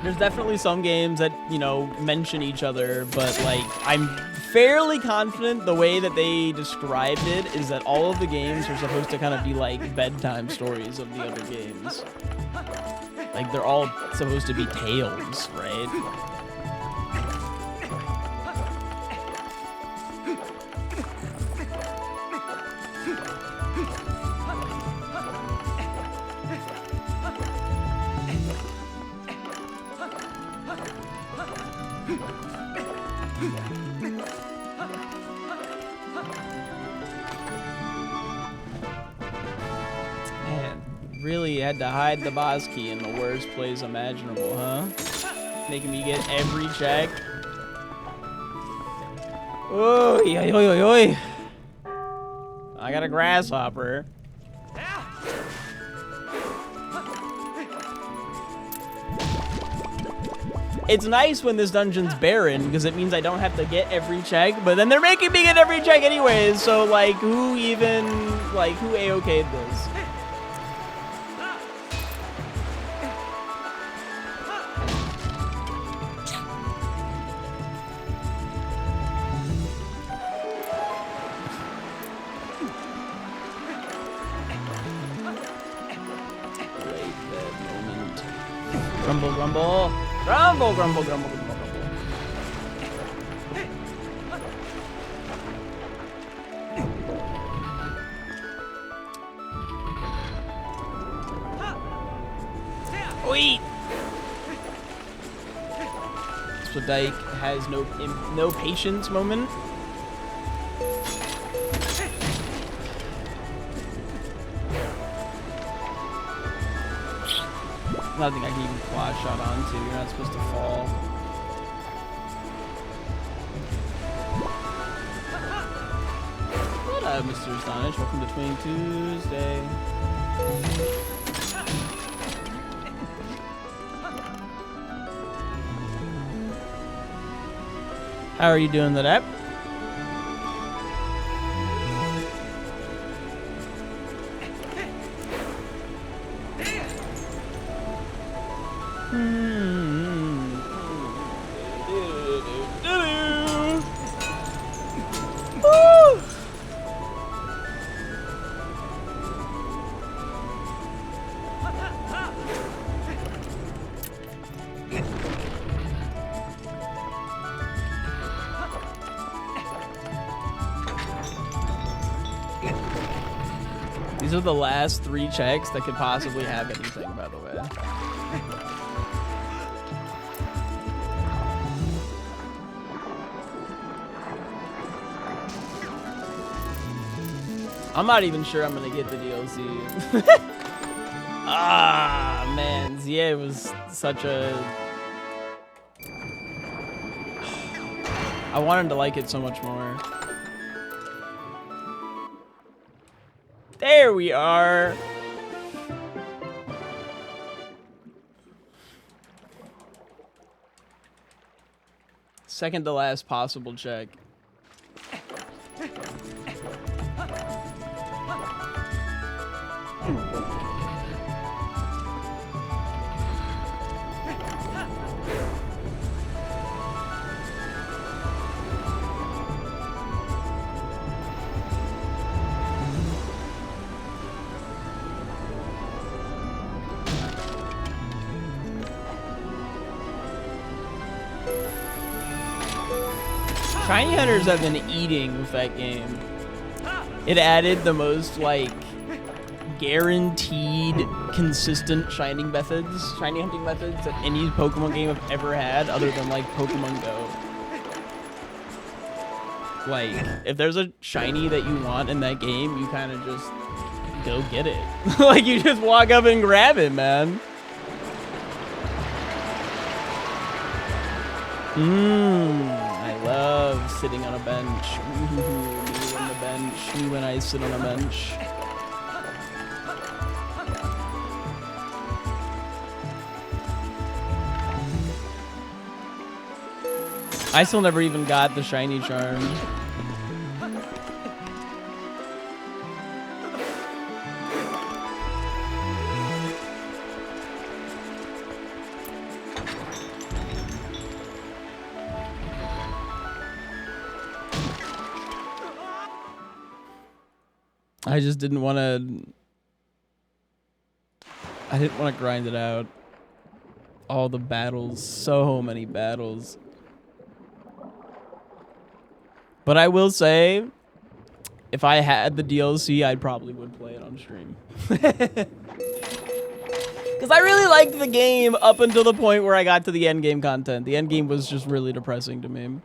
There's definitely some games that, you know, mention each other, but like, I'm fairly confident the way that they described it is that all of the games are supposed to kind of be like bedtime stories of the other games. Like, they're all supposed to be tales, right? Really had to hide the boss key in the worst place imaginable, huh? Making me get every check. Oh, oi, oi, oi. I got a grasshopper. It's nice when this dungeon's barren because it means I don't have to get every check, but then they're making me get every check anyways, so like who A-okayed this? Grumble, grumble. Grumble, grumble, grumble, grumble, grumble. Oi! SwiftIke has no patience moment. Nothing I can even quad shot onto. You're not supposed to fall. What up, Mr. Astonish? Welcome to Twing Tuesday. How are you doing today? These are the last 3 checks that could possibly have anything, by the way. I'm not even sure I'm gonna get the DLC. Ah, man, ZA was such a... I wanted to like it so much more. There we are. Second to last possible check. Shiny Hunters have been eating with that game. It added the most, like, guaranteed, consistent shiny hunting methods that any Pokemon game I've ever had other than, like, Pokemon Go. Like, if there's a shiny that you want in that game, you kind of just go get it. Like, you just walk up and grab it, man. I love sitting on a bench. Me on the bench. Me when I sit on a bench. I still never even got the shiny charm. I just didn't want to... I didn't want to grind it out. All the battles. So many battles. But I will say, if I had the DLC, I probably would play it on stream. Because I really liked the game up until the point where I got to the end game content. The end game was just really depressing to me.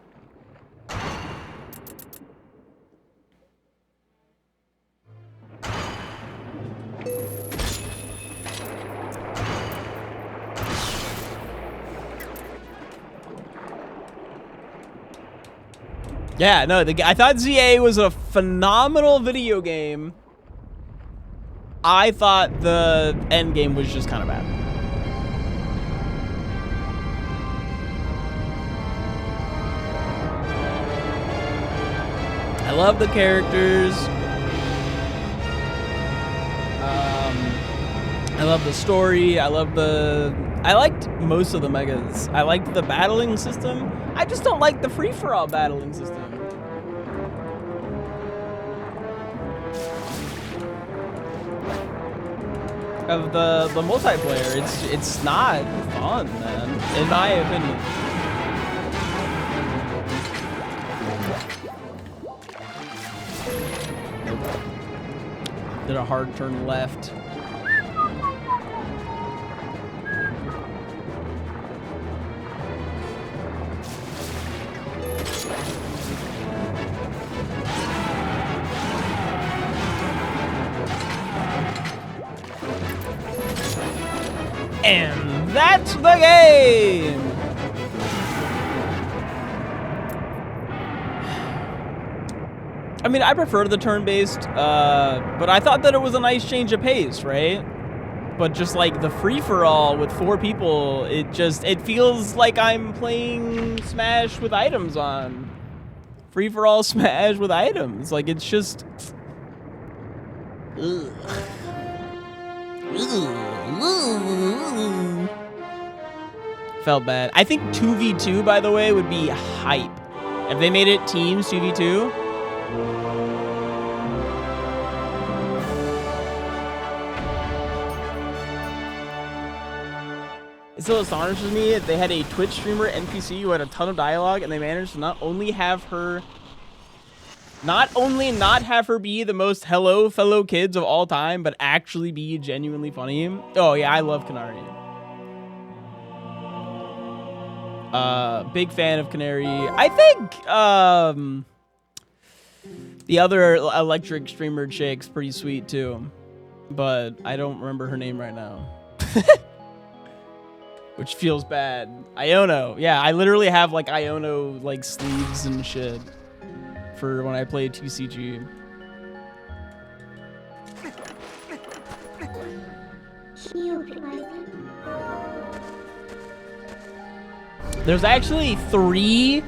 Yeah, no, I thought ZA was a phenomenal video game. I thought the end game was just kind of bad. I love the characters. I love the story. I liked most of the megas. I liked the battling system. I just don't like the free-for-all battling system. Of the multiplayer, it's not fun, man, in my opinion. Did a hard turn left. And That's the game! I mean, I prefer the turn-based, but I thought that it was a nice change of pace, right? But just like the free-for-all with 4 people, it feels like I'm playing Smash with items on. Free-for-all Smash with items. Like, it's just... Ugh. Felt bad. I think 2v2, by the way, would be hype. If they made it teams 2v2... It still astonishes me that they had a Twitch streamer NPC who had a ton of dialogue, and they managed to not only not have her be the most hello fellow kids of all time, but actually be genuinely funny. Oh yeah, I love Canary. Big fan of Canary. I think the other electric streamer chick's pretty sweet too, but I don't remember her name right now. Which feels bad. Iono. Yeah, I literally have like Iono like sleeves and shit for when I play TCG. There's actually 3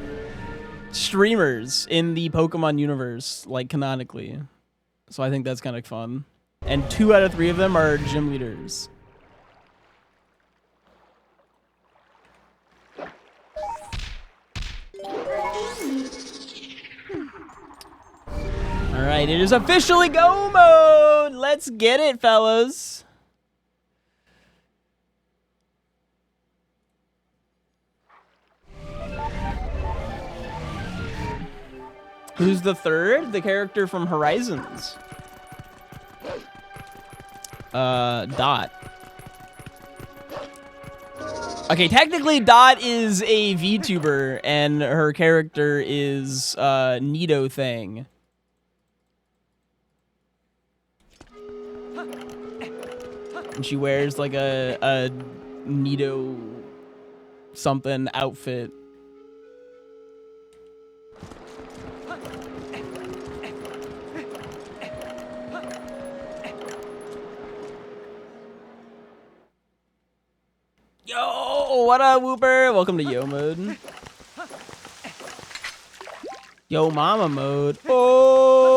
streamers in the Pokemon universe, like canonically. So I think that's kind of fun. And 2 out of 3 of them are gym leaders. All right, it is officially go mode. Let's get it, fellas. Who's the third? The character from Horizons. Dot. Okay, technically Dot is a VTuber, and her character is Nido Thing. And she wears like a Nido something outfit. Yo, what up, Whooper? Welcome to Yo Mode. Yo Mama Mode. Oh!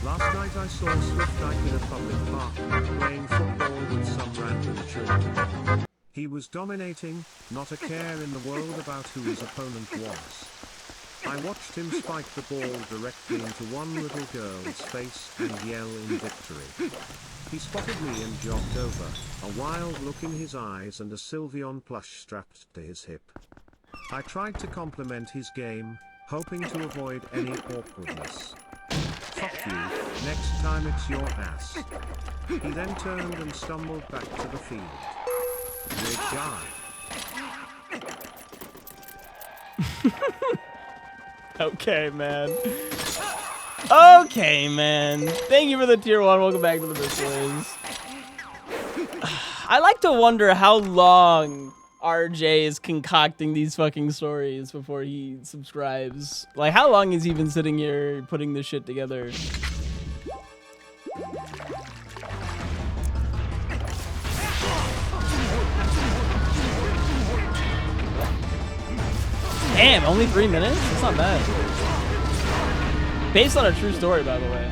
Last night I saw SwiftIke in a public park, playing football with some random children. He was dominating, not a care in the world about who his opponent was. I watched him spike the ball directly into one little girl's face and yell in victory. He spotted me and jogged over, a wild look in his eyes and a Sylveon plush strapped to his hip. I tried to compliment his game, hoping to avoid any awkwardness. Fuck you, next time it's your ass. He then turned and stumbled back to the field. Great guy. Okay, man. Okay, man. Thank you for the tier 1. Welcome back to the Best Boys. I like to wonder how long RJ is concocting these fucking stories before he subscribes. Like, how long has he been sitting here putting this shit together? Damn, only 3 minutes? That's not bad. Based on a true story, by the way.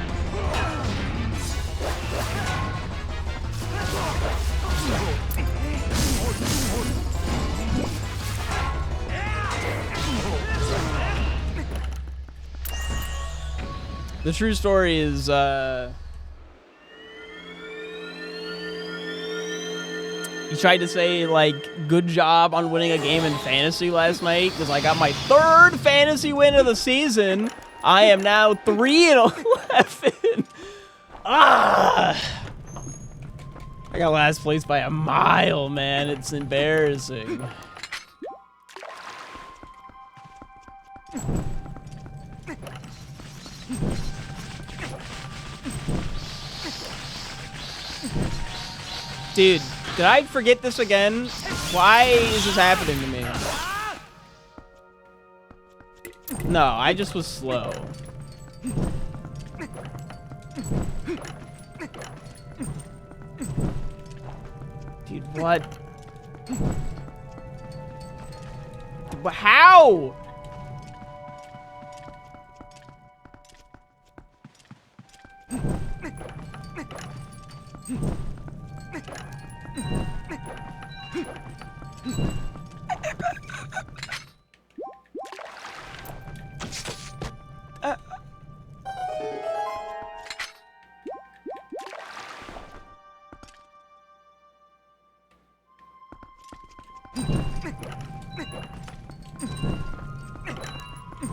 The true story is, he tried to say, like, good job on winning a game in fantasy last night, because I got my 3rd fantasy win of the season. I am now 3-11. Ah! I got last place by a mile, man. It's embarrassing. Dude, did I forget this again? Why is this happening to me? No, I just was slow. Dude, what? How?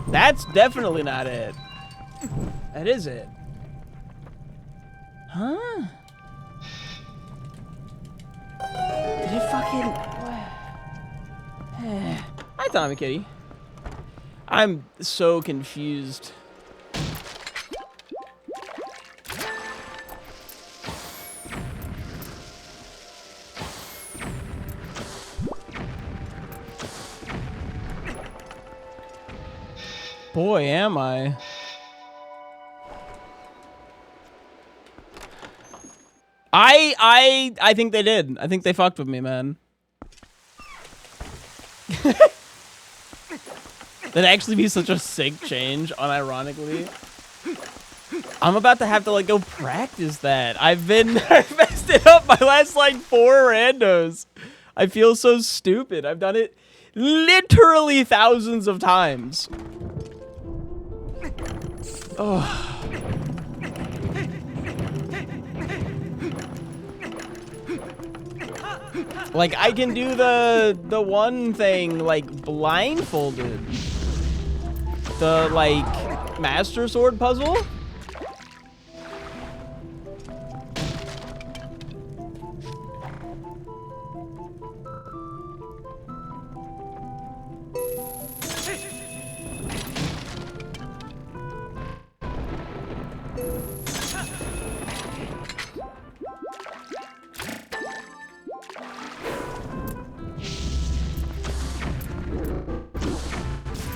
That's definitely not it. That is it. Huh? Did it fucking... Hi, Tommy Kitty. I'm so confused. Boy, am I. I think they did. I think they fucked with me, man. That'd actually be such a sick change, unironically. I'm about to have to, like, go practice that. I messed it up my last, like, 4 randos. I feel so stupid. I've done it literally thousands of times. Oh. Like, I can do the one thing, like, blindfolded. The, like, Master Sword puzzle.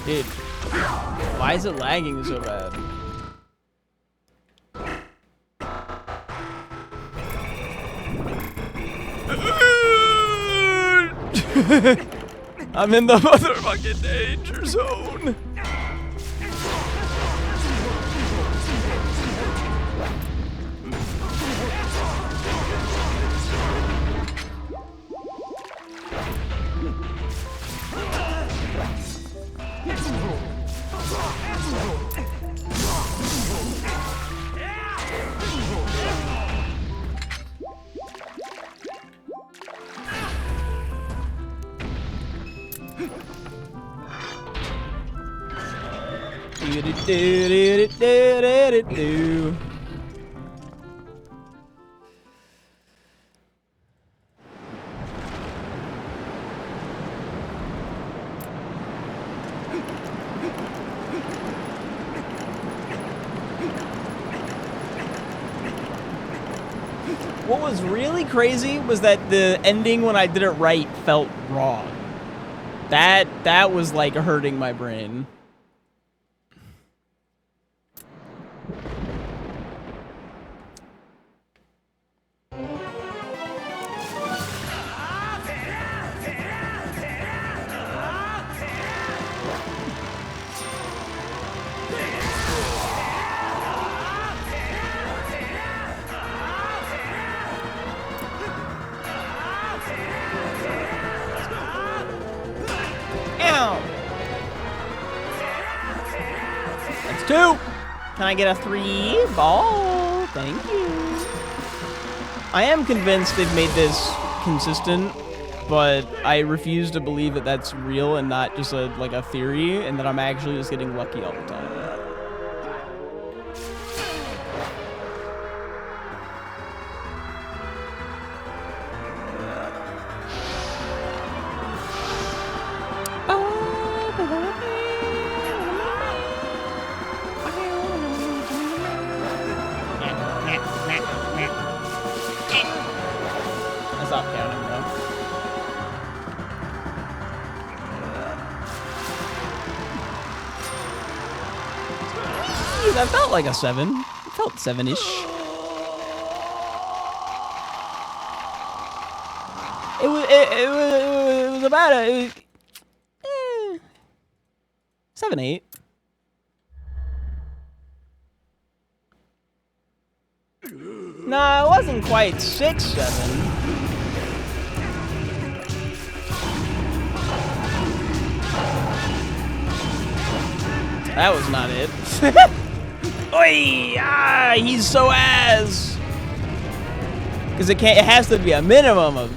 Dude, why is it lagging so bad? I'm in the motherfucking danger zone. What was really crazy was that the ending when I did it right felt wrong. That was like hurting my brain. That's 2. Can I get a 3 ball? Thank you. I am convinced they've made this consistent, but I refuse to believe that that's real and not just like a theory, and that I'm actually just getting lucky all the time. That felt like a 7. It felt 7-ish. It was about a 7, 8. Nah, it wasn't quite 6, 7. That was not it. Oi! Ah, he's so ass. Because it has to be a minimum of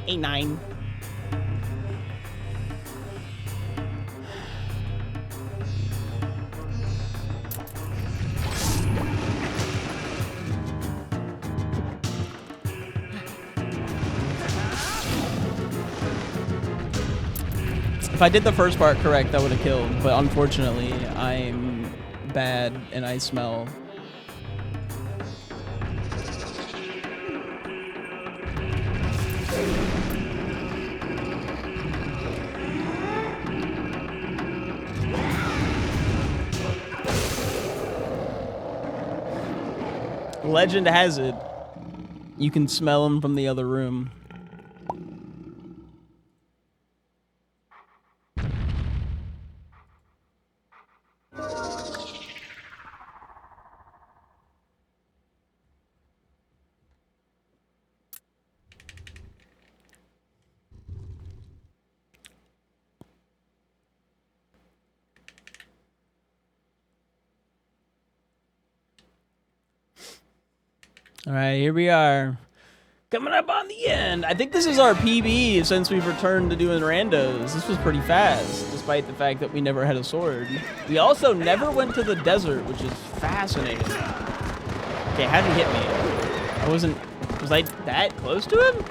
8, 9. If I did the first part correct, that would have killed. But unfortunately, I'm bad and I smell. Legend has it, you can smell them from the other room. All right, here we are. Coming up on the end. I think this is our PB since we've returned to doing randos. This was pretty fast, despite the fact that we never had a sword. We also never went to the desert, which is fascinating. Okay, how'd he hit me? Was I that close to him?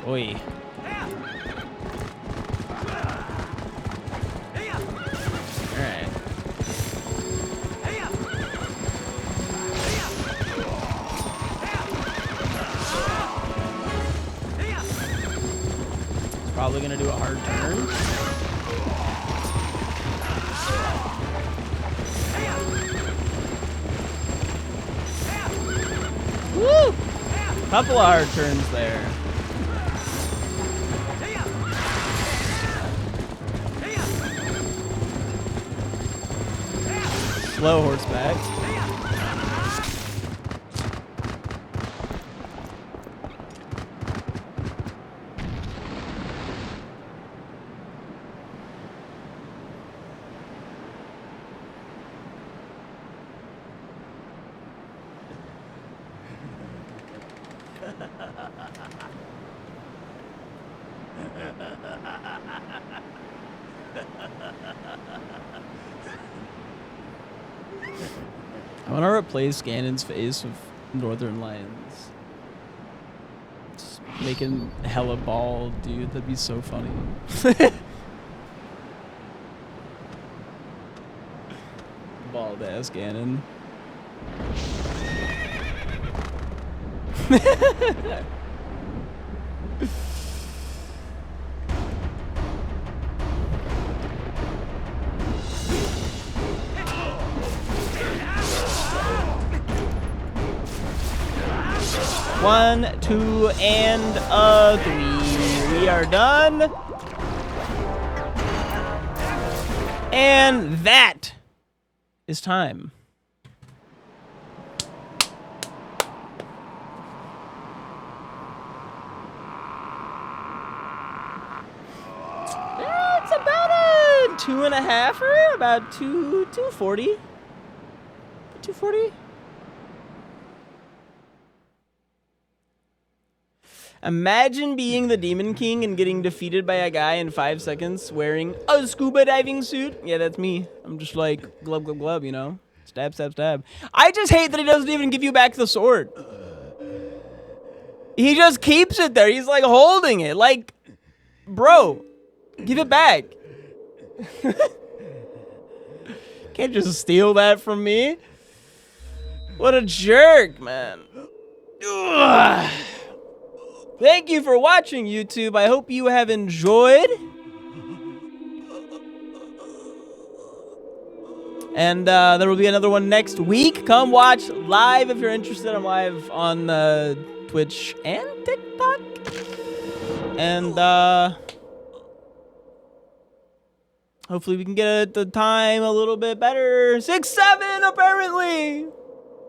Oi. Alright. Probably gonna do a hard turn. Woo! Couple of hard turns there. Slow horseback. I want to replace Ganon's face with Northern Lions. Just making hella bald, dude. That'd be so funny. Bald ass Ganon. One, two, and a 3. We are done. And that is time. Yeah, it's about a 2.5, about 240. 240. Imagine being the Demon King and getting defeated by a guy in 5 seconds wearing a scuba diving suit. Yeah, that's me. I'm just like, glub, glub, glub, you know? Stab, stab, stab. I just hate that he doesn't even give you back the sword. He just keeps it there. He's like holding it. Like, bro, give it back. Can't just steal that from me. What a jerk, man. Ugh. Thank you for watching, YouTube. I hope you have enjoyed. And there will be another one next week. Come watch live if you're interested. I'm live on Twitch and TikTok. And hopefully we can get the time a little bit better. 6-7 apparently.